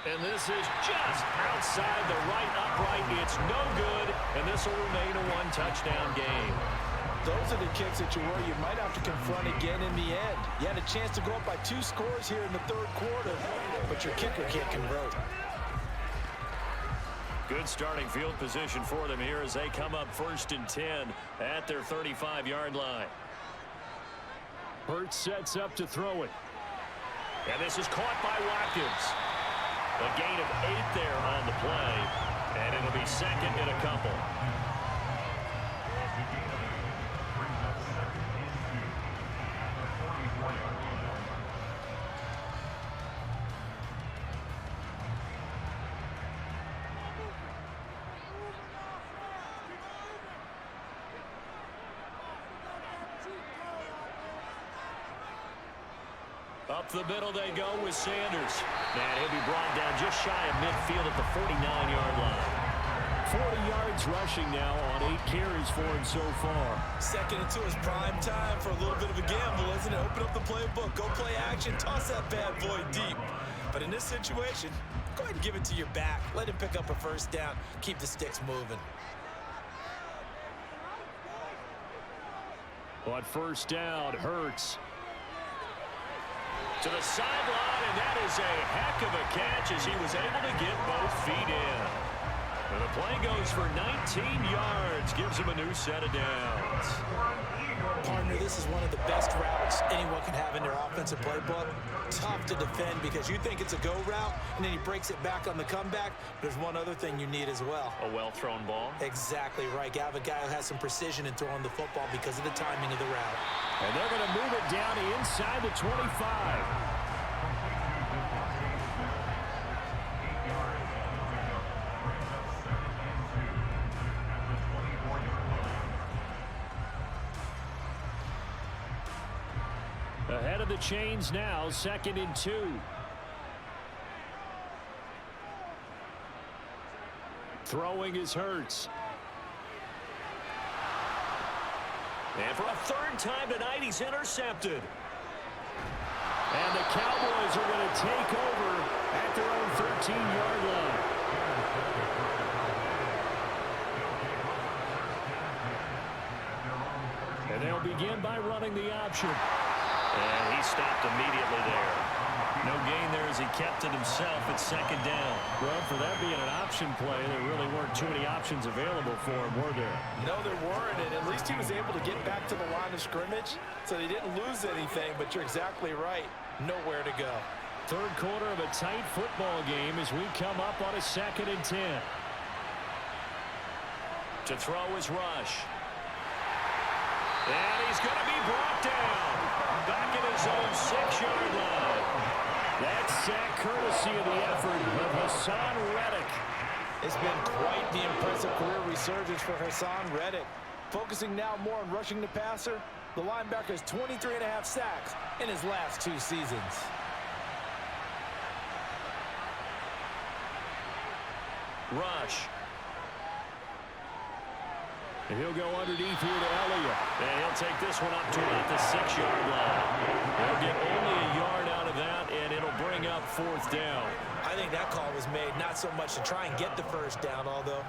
And this is just outside the right upright. It's no good, and this will remain a one-touchdown game. Those are the kicks that you worry you might have to confront again in the end. You had a chance to go up by 2 scores here in the 3rd quarter, but your kicker can't convert. Good starting field position for them here as they come up 1st and 10 at their 35-yard line. Hurts sets up to throw it. And this is caught by Watkins. A gain of 8 there on the play, and it'll be 2nd and a couple. Up the middle they go with Sanders. And he'll be brought down just shy of midfield at the 49-yard line. 40 yards rushing now on 8 carries for him so far. 2nd and 2 is prime time for a little bit of a gamble, isn't it? Open up the playbook, go play action, toss that bad boy deep. But in this situation, go ahead and give it to your back. Let him pick up a 1st down. Keep the sticks moving. On 1st down, Hurts. To the sideline, and that is a heck of a catch as he was able to get both feet in. And the play goes for 19 yards, gives him a new set of downs. Partner, this is one of the best routes anyone can have in their offensive playbook. Tough to defend because you think it's a go route, and then he breaks it back on the comeback. There's one other thing you need as well. A well-thrown ball. Exactly right. You have a guy who has some precision in throwing the football because of the timing of the route. And they're going to move it down inside the 25. Ahead of the chains now, 2nd and 2. Throwing is Hurts. And for a 3rd time tonight, he's intercepted. And the Cowboys are going to take over at their own 13-yard line. And they'll begin by running the option. And he stopped immediately there. No gain there as he kept it himself at 2nd down. Well, for that being an option play, there really weren't too many options available for him, were there? No, there weren't, and at least he was able to get back to the line of scrimmage, so they didn't lose anything, but you're exactly right. Nowhere to go. 3rd quarter of a tight football game as we come up on a 2nd and 10. To throw is Rush. And he's going to be brought down. Back at his own 6-yard line. That sack courtesy of the effort of Hassan Reddick. It's been quite the impressive career resurgence for Hassan Reddick. Focusing now more on rushing the passer, the linebacker has 23.5 sacks in his last 2 seasons. Rush. And he'll go underneath here to Elliott. And he'll take this one up to about the 6-yard line. They'll get only a yard out of that, and it'll bring up 4th down. I think that call was made not so much to try and get the 1st down, although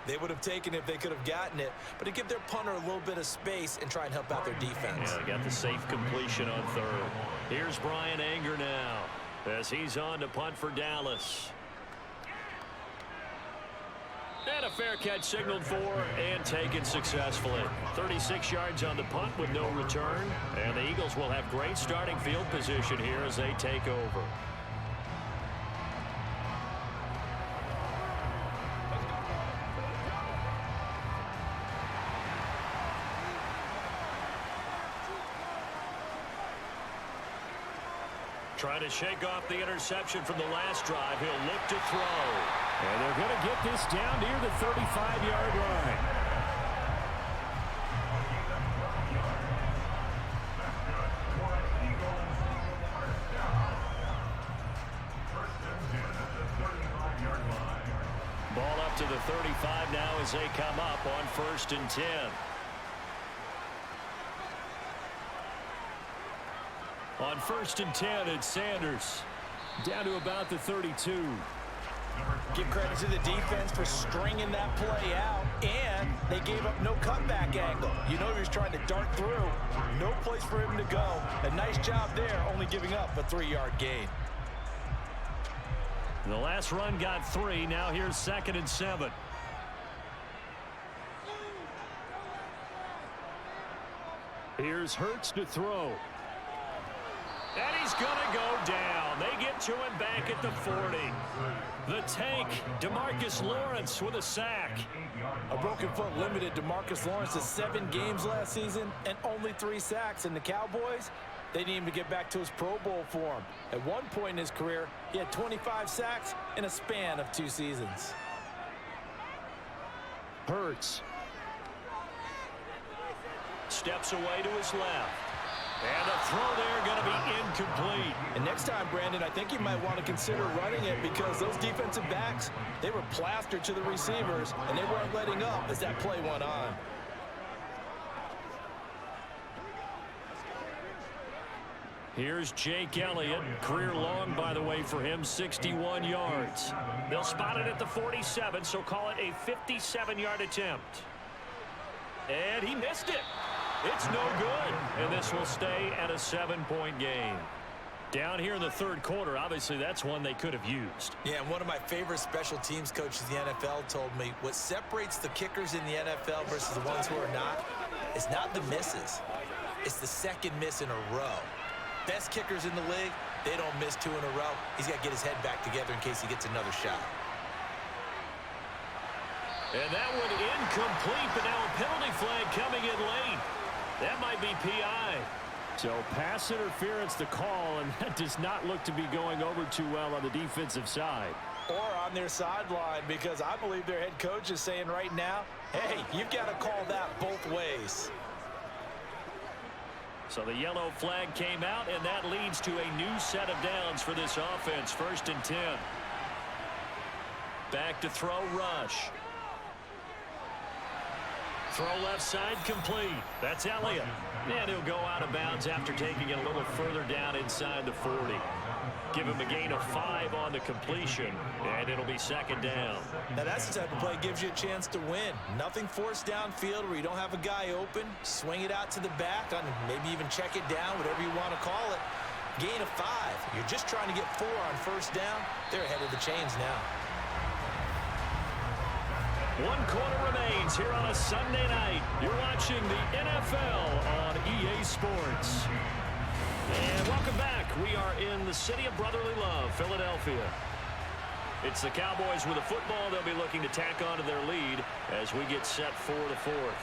they would have taken it if they could have gotten it, but to give their punter a little bit of space and try and help out their defense. Yeah, they got the safe completion on 3rd. Here's Brian Anger now as he's on to punt for Dallas. And a fair catch signaled for and taken successfully. 36 yards on the punt with no return. And the Eagles will have great starting field position here as they take over. Trying to shake off the interception from the last drive. He'll look to throw. And they're going to get this down near the 35-yard line. Ball up to the 35 now as they come up on 1st and 10. On 1st and 10, it's Sanders. Down to about the 32. Give credit to the defense for stringing that play out, and they gave up no cutback angle. You know he was trying to dart through. No place for him to go. A nice job there, only giving up a 3-yard gain. The last run got 3. Now here's 2nd and 7. Here's Hurts to throw. And he's going to go down. They get to him back at the 40. The tank, DeMarcus Lawrence with a sack. A broken foot limited DeMarcus Lawrence to 7 games last season and only 3 sacks. And the Cowboys, they need him to get back to his Pro Bowl form. At one point in his career, he had 25 sacks in a span of 2 seasons. Hurts. Steps away to his left. And the throw there going to be incomplete. And next time, Brandon, I think you might want to consider running it because those defensive backs, they were plastered to the receivers, and they weren't letting up as that play went on. Here's Jake Elliott. Career long, by the way, for him, 61 yards. They'll spot it at the 47, so call it a 57-yard attempt. And he missed it. It's no good. And this will stay at a 7-point game. Down here in the 3rd quarter, obviously that's one they could have used. Yeah, and one of my favorite special teams coaches in the NFL told me what separates the kickers in the NFL versus the ones who are not, it's not the misses. It's the 2nd miss in a row. Best kickers in the league, they don't miss 2 in a row. He's got to get his head back together in case he gets another shot. And that one incomplete, but now a penalty flag coming in late. That might be PI. So pass interference the call, and that does not look to be going over too well on the defensive side. Or on their sideline, because I believe their head coach is saying right now, hey, you've got to call that both ways. So the yellow flag came out, and that leads to a new set of downs for this offense. 1st and 10. Back to throw, Rush. Throw left side complete. That's Elliott. And he'll go out of bounds after taking it a little further down inside the 40. Give him a gain of 5 on the completion, and it'll be 2nd down. Now that's the type of play that gives you a chance to win. Nothing forced downfield where you don't have a guy open. Swing it out to the back, on maybe even check it down, whatever you want to call it. Gain of 5. You're just trying to get 4 on 1st down. They're ahead of the chains now. 1 quarter remains here on a Sunday night. You're watching the NFL on EA Sports. And welcome back. We are in the city of brotherly love, Philadelphia. It's the Cowboys with a football. They'll be looking to tack onto their lead as we get set for the 4th.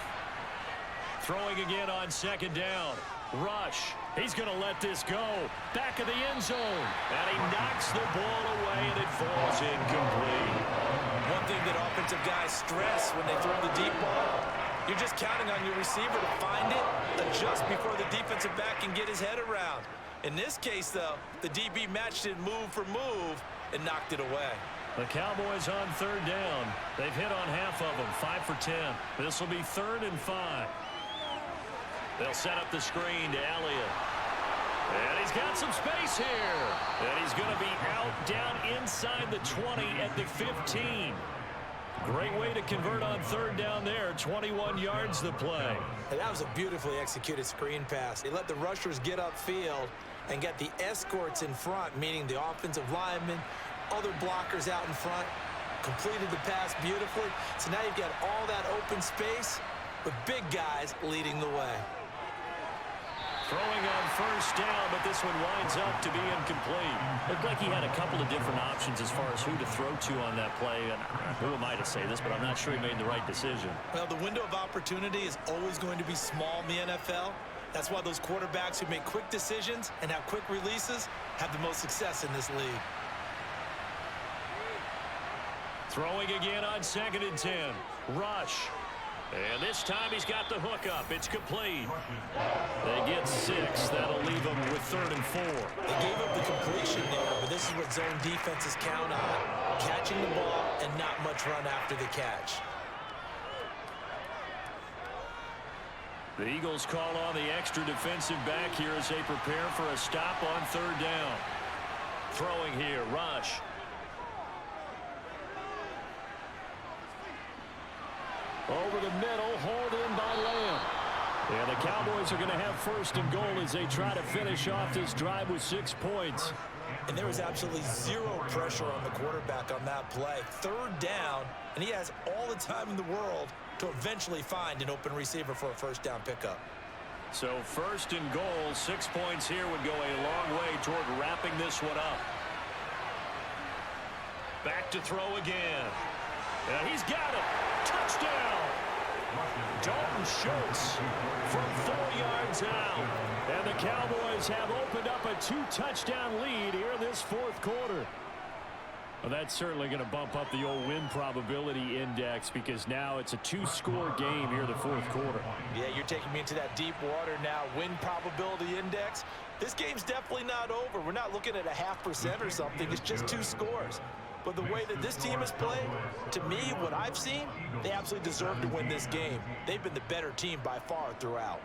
Throwing again on 2nd down. Rush. He's going to let this go. Back of the end zone. And he knocks the ball away, and it falls incomplete. One thing that offensive guys stress when they throw the deep ball, you're just counting on your receiver to find it, adjust before the defensive back can get his head around. In this case, though, the DB matched it move for move and knocked it away. The Cowboys on 3rd down. They've hit on half of them, 5 for 10. This will be 3rd and 5. They'll set up the screen to Elliott. And he's got some space here. And he's going to be out down inside the 20 at the 15. Great way to convert on 3rd down there. 21 yards the play. And that was a beautifully executed screen pass. They let the rushers get upfield and get the escorts in front, meaning the offensive linemen, other blockers out in front, completed the pass beautifully. So now you've got all that open space with big guys leading the way. Throwing on 1st down, but this one winds up to be incomplete. Looked like he had a couple of different options as far as who to throw to on that play. And who am I to say this, but I'm not sure he made the right decision. Well, the window of opportunity is always going to be small in the NFL. That's why those quarterbacks who make quick decisions and have quick releases have the most success in this league. Throwing again on 2nd and 10. Rush. And this time he's got the hook up. It's complete. They get 6. That'll leave them with 3rd and 4. They gave up the completion there, but this is what zone defenses count on. Catching the ball and not much run after the catch. The Eagles call on the extra defensive back here as they prepare for a stop on 3rd down. Throwing here, Rush. Over the middle, hauled in by Lamb. And the Cowboys are going to have 1st and goal as they try to finish off this drive with 6 points. And there was absolutely zero pressure on the quarterback on that play. 3rd down, and he has all the time in the world to eventually find an open receiver for a 1st down pickup. So 1st and goal, 6 points here would go a long way toward wrapping this one up. Back to throw again. And he's got it. Touchdown. Dalton Schultz from 4 yards out. And the Cowboys have opened up a 2-touchdown lead here in this 4th quarter. Well, that's certainly going to bump up the old win probability index because now it's a 2-score game here in the 4th quarter. Yeah, you're taking me into that deep water now. Win probability index. This game's definitely not over. We're not looking at a 0.5% or something. It's just 2 scores. But the way that this team has played, to me, what I've seen, they absolutely deserve to win this game. They've been the better team by far throughout.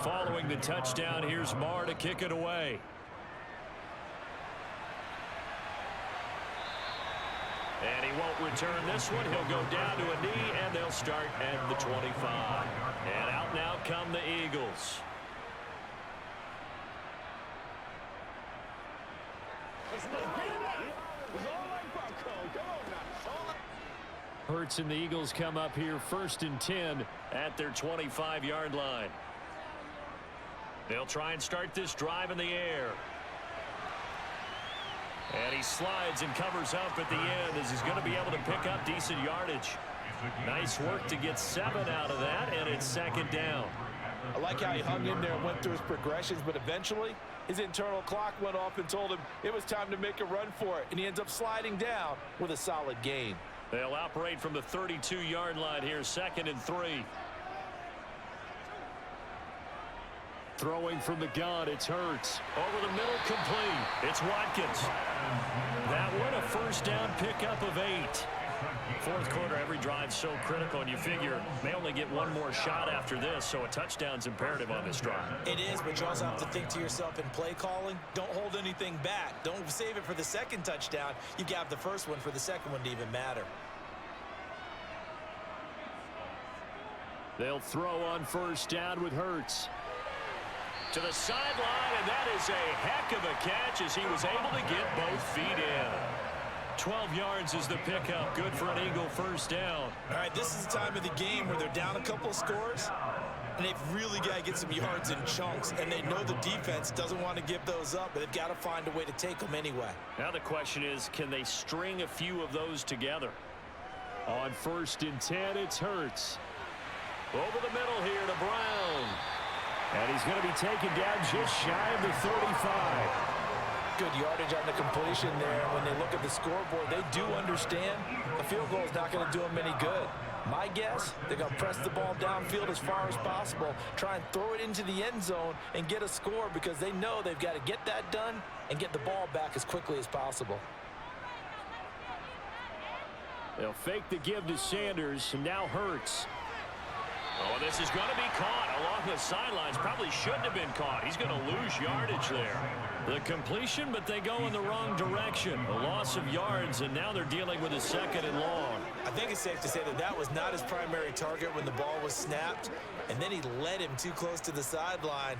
Following the touchdown, here's Marr to kick it away. And he won't return this one. He'll go down to a knee, and they'll start at the 25. And out now come the Eagles. Hurts and the Eagles come up here 1st and 10 at their 25-yard line. They'll try and start this drive in the air. And he slides and covers up at the end as he's going to be able to pick up decent yardage. Nice work to get 7 out of that, and it's 2nd down. I like how he hung in there and went through his progressions, but eventually his internal clock went off and told him it was time to make a run for it, and he ends up sliding down with a solid gain. They'll operate from the 32-yard line here, 2nd and 3. Throwing from the gun, it's Hurts. Over the middle, complete. It's Watkins. That one, a 1st down pickup of 8. 4th quarter, every drive so critical, and you figure they only get one more shot after this, so a touchdown's imperative on this drive. It is, but you also have to think to yourself in play calling, don't hold anything back. Don't save it for the 2nd touchdown. You got the 1st one for the 2nd one to even matter. They'll throw on 1st down with Hurts. To the sideline, and that is a heck of a catch as he was able to get both feet in. 12 yards is the pickup. Good for an Eagle 1st down. All right, this is the time of the game where they're down a couple of scores, and they've really got to get some yards in chunks, and they know the defense doesn't want to give those up, but they've got to find a way to take them anyway. Now the question is, can they string a few of those together? On 1st and 10, it's Hurts. Over the middle here to Brown. And he's going to be taken down just shy of the 35. Good yardage on the completion there. When they look at the scoreboard, they do understand a field goal is not going to do them any good. My guess, they're going to press the ball downfield as far as possible, try and throw it into the end zone and get a score because they know they've got to get that done and get the ball back as quickly as possible. They'll fake the give to Sanders, and now Hurts. Oh, this is going to be caught along the sidelines. Probably shouldn't have been caught. He's going to lose yardage there. The completion, but they go in the wrong direction. A loss of yards, and now they're dealing with a 2nd and long. I think it's safe to say that that was not his primary target when the ball was snapped, and then he led him too close to the sideline,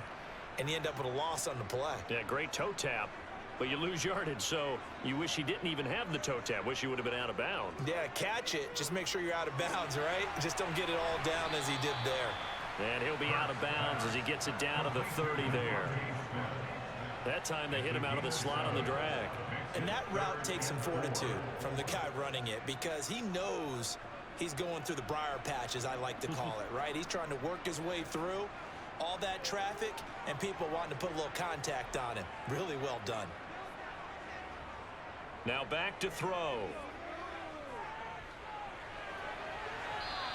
and he ended up with a loss on the play. Yeah, great toe tap, but you lose yardage, so you wish he didn't even have the toe tap. Wish he would have been out of bounds. Yeah, catch it. Just make sure you're out of bounds, right? Just don't get it all down as he did there. And he'll be out of bounds as he gets it down to the 30 there. That time they hit him out of the slot on the drag. And that route takes some fortitude from the guy running it because he knows he's going through the briar patch, as I like to call it, right? He's trying to work his way through all that traffic and people wanting to put a little contact on him. Really well done. Now back to throw.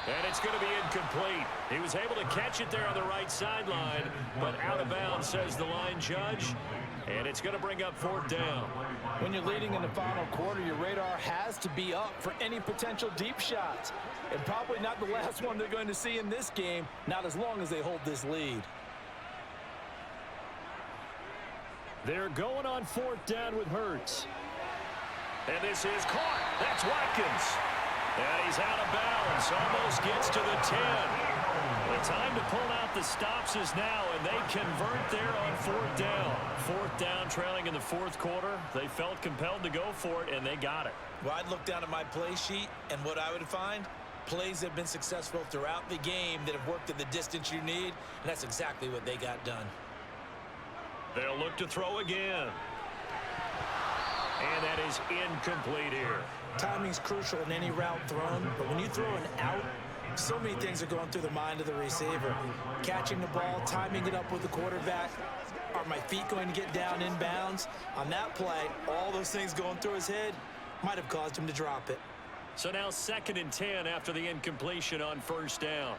And it's going to be incomplete. He was able to catch it there on the right sideline, but out of bounds, says the line judge. And it's going to bring up 4th down. When you're leading in the final quarter, your radar has to be up for any potential deep shots. And probably not the last one they're going to see in this game, not as long as they hold this lead. They're going on 4th down with Hurts. And this is caught. That's Watkins. And he's out of bounds. Almost gets to the 10. The time to pull out the stops is now, and they convert there on 4th down. 4th down, trailing in the 4th quarter. They felt compelled to go for it, and they got it. Well, I'd look down at my play sheet, and what I would find, plays have been successful throughout the game that have worked at the distance you need, and that's exactly what they got done. They'll look to throw again. And that is incomplete here. Timing's crucial in any route thrown, but when you throw an out, so many things are going through the mind of the receiver. Catching the ball, timing it up with the quarterback. Are my feet going to get down in bounds? On that play, all those things going through his head might have caused him to drop it. So now 2nd and 10 after the incompletion on 1st down.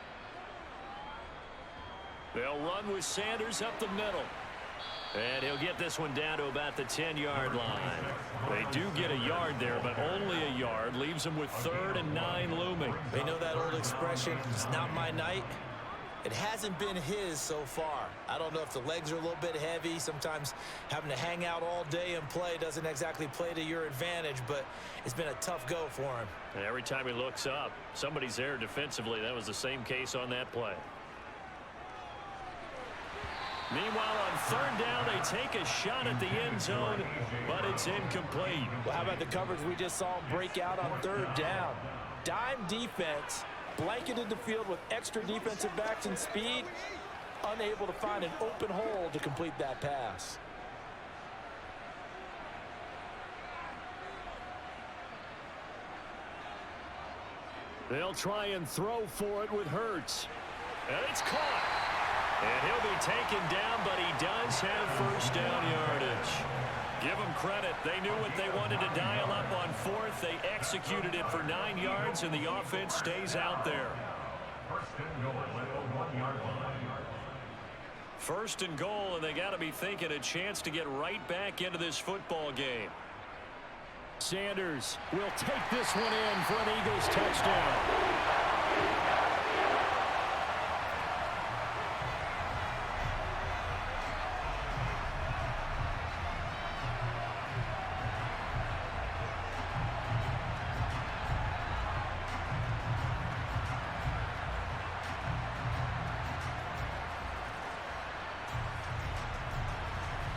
They'll run with Sanders up the middle. And he'll get this one down to about the 10-yard line. They do get a yard there, but only a yard. Leaves them with 3rd and 9 looming. They know that old expression, it's not my night. It hasn't been his so far. I don't know if the legs are a little bit heavy. Sometimes having to hang out all day and play doesn't exactly play to your advantage, but it's been a tough go for him. And every time he looks up, somebody's there defensively. That was the same case on that play. Meanwhile, on 3rd down, they take a shot at the end zone, but it's incomplete. Well, how about the coverage we just saw break out on 3rd down? Dime defense, blanketed the field with extra defensive backs and speed, unable to find an open hole to complete that pass. They'll try and throw for it with Hurts. And it's caught. And he'll be taken down, but he does have 1st down yardage. Give them credit. They knew what they wanted to dial up on 4th. They executed it for 9 yards, and the offense stays out there. 1st and goal, and they got to be thinking a chance to get right back into this football game. Sanders will take this one in for an Eagles touchdown.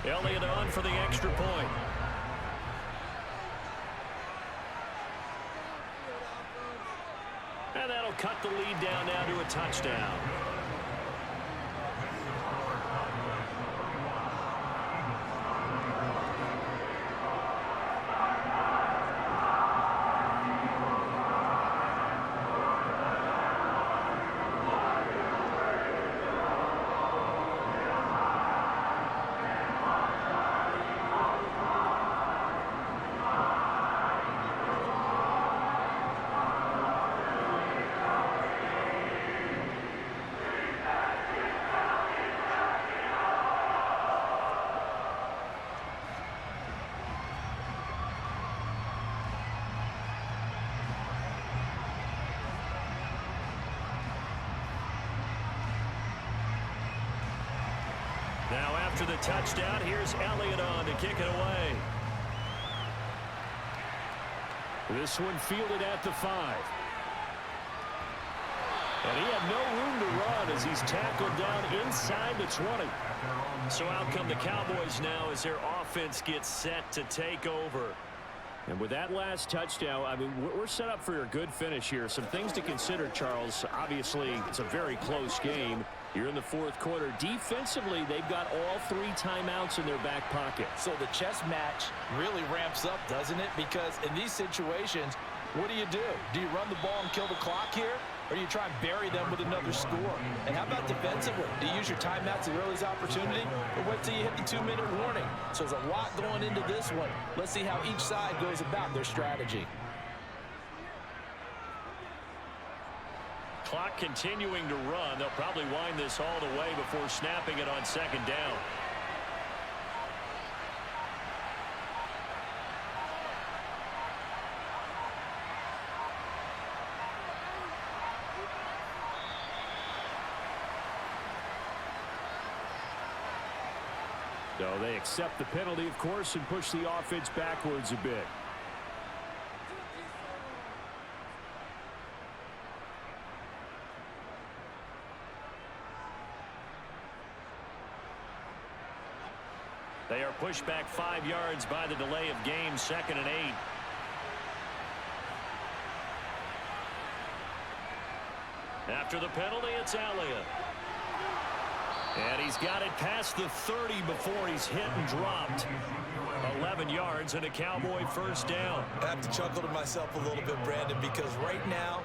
Elliott on for the extra point. And that'll cut the lead down now to a touchdown. After the touchdown, here's Elliott on to kick it away. This one fielded at the 5. And he had no room to run as he's tackled down inside the 20. So out come the Cowboys now as their offense gets set to take over. And with that last touchdown, I mean, we're set up for a good finish here. Some things to consider, Charles. Obviously, it's a very close game. Here in the fourth quarter, defensively, they've got all 3 timeouts in their back pocket. So the chess match really ramps up, doesn't it? Because in these situations, what do? Do you run the ball and kill the clock here? Or do you try and bury them with another score? And how about defensively? Do you use your timeouts at the earliest opportunity? Or wait till you hit the 2-minute warning? So there's a lot going into this one. Let's see how each side goes about their strategy. Clock continuing to run. They'll probably wind this all the way before snapping it on second down. So they accept the penalty, of course, and push the offense backwards a bit. They are pushed back 5 yards by the delay of game, 2nd and 8. After the penalty, it's Elliott. And he's got it past the 30 before he's hit and dropped. 11 yards and a Cowboy first down. I have to chuckle to myself a little bit, Brandon, because right now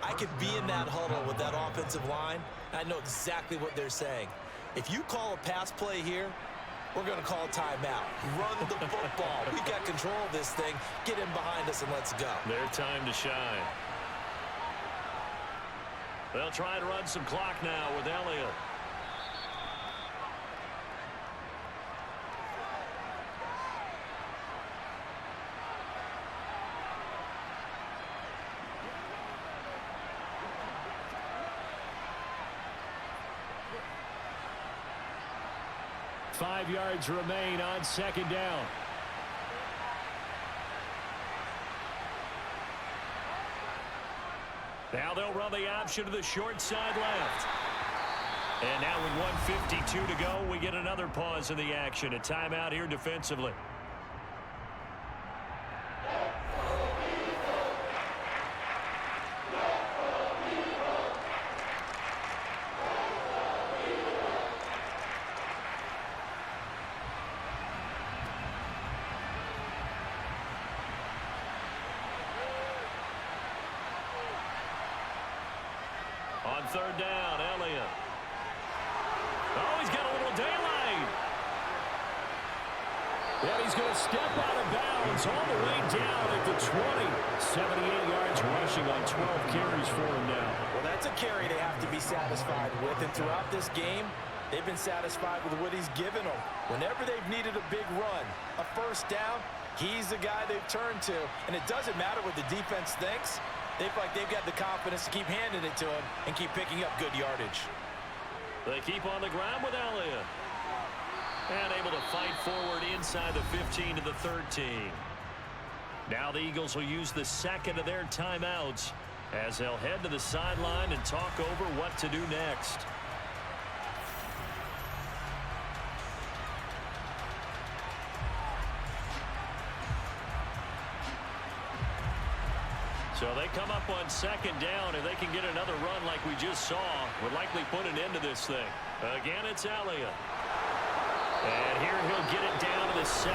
I could be in that huddle with that offensive line. And I know exactly what they're saying. If you call a pass play here, we're going to call a timeout. Run the football. We got control of this thing. Get in behind us and let's go. Their time to shine. They'll try to run some clock now with Elliott. Five yards remain on second down. Now they'll run the option to the short side left. And now with 1:52 to go, we get another pause in the action. A timeout here defensively. On third down, Elliott. Oh, he's got a little daylight. And he's going to step out of bounds all the way down at the 20. 78 yards rushing on 12 carries for him now. Well, that's a carry they have to be satisfied with. And throughout this game, they've been satisfied with what he's given them. Whenever they've needed a big run, a first down, he's the guy they've turned to. And it doesn't matter what the defense thinks. They feel like they've got the confidence to keep handing it to him and keep picking up good yardage. They keep on the ground with Elliott. And able to fight forward inside the 15 to the 13. Now the Eagles will use the second of their timeouts as they'll head to the sideline and talk over what to do next. So they come up on second down. If they can get another run like we just saw, would likely put an end to this thing. Again, it's Elliott. And here he'll get it down to the 7.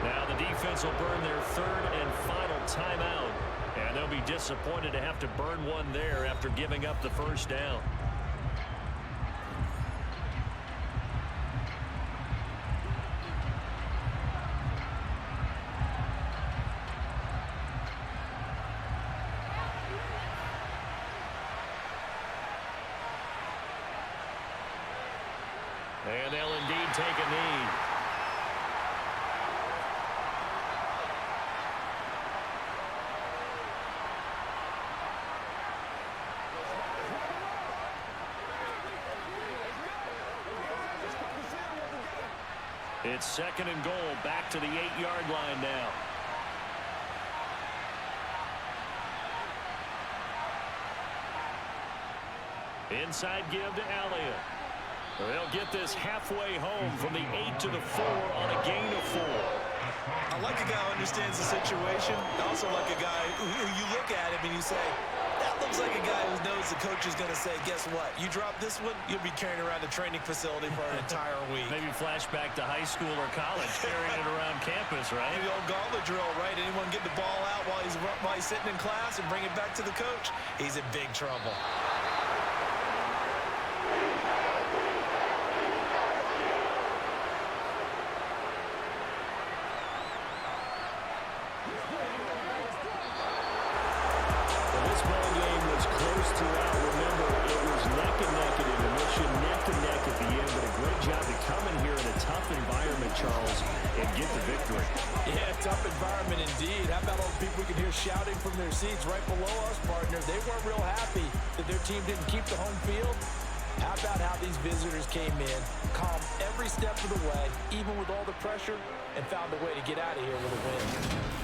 Now the defense will burn their third and final timeout. And they'll be disappointed to have to burn one there after giving up the first down. And they'll indeed take a knee. It's 2nd and goal, back to the 8-yard line now. Inside give to Elliott. They'll get this halfway home from the 8 to the 4 on a gain of 4. I like a guy who understands the situation. I also like a guy who you look at him and you say, that looks like a guy who knows the coach is going to say, guess what? You drop this one, you'll be carrying around the training facility for an entire week. Maybe flashback to high school or college, carrying it around campus, right? The old gauntlet drill, right? Anyone get the ball out while he's sitting in class and bring it back to the coach? He's in big trouble. Charles, and get the victory. Yeah, tough environment indeed. How about all the people we can hear shouting from their seats right below us, partner? They weren't real happy that their team didn't keep the home field. How about how these visitors came in, calm every step of the way, even with all the pressure, and found a way to get out of here with a win.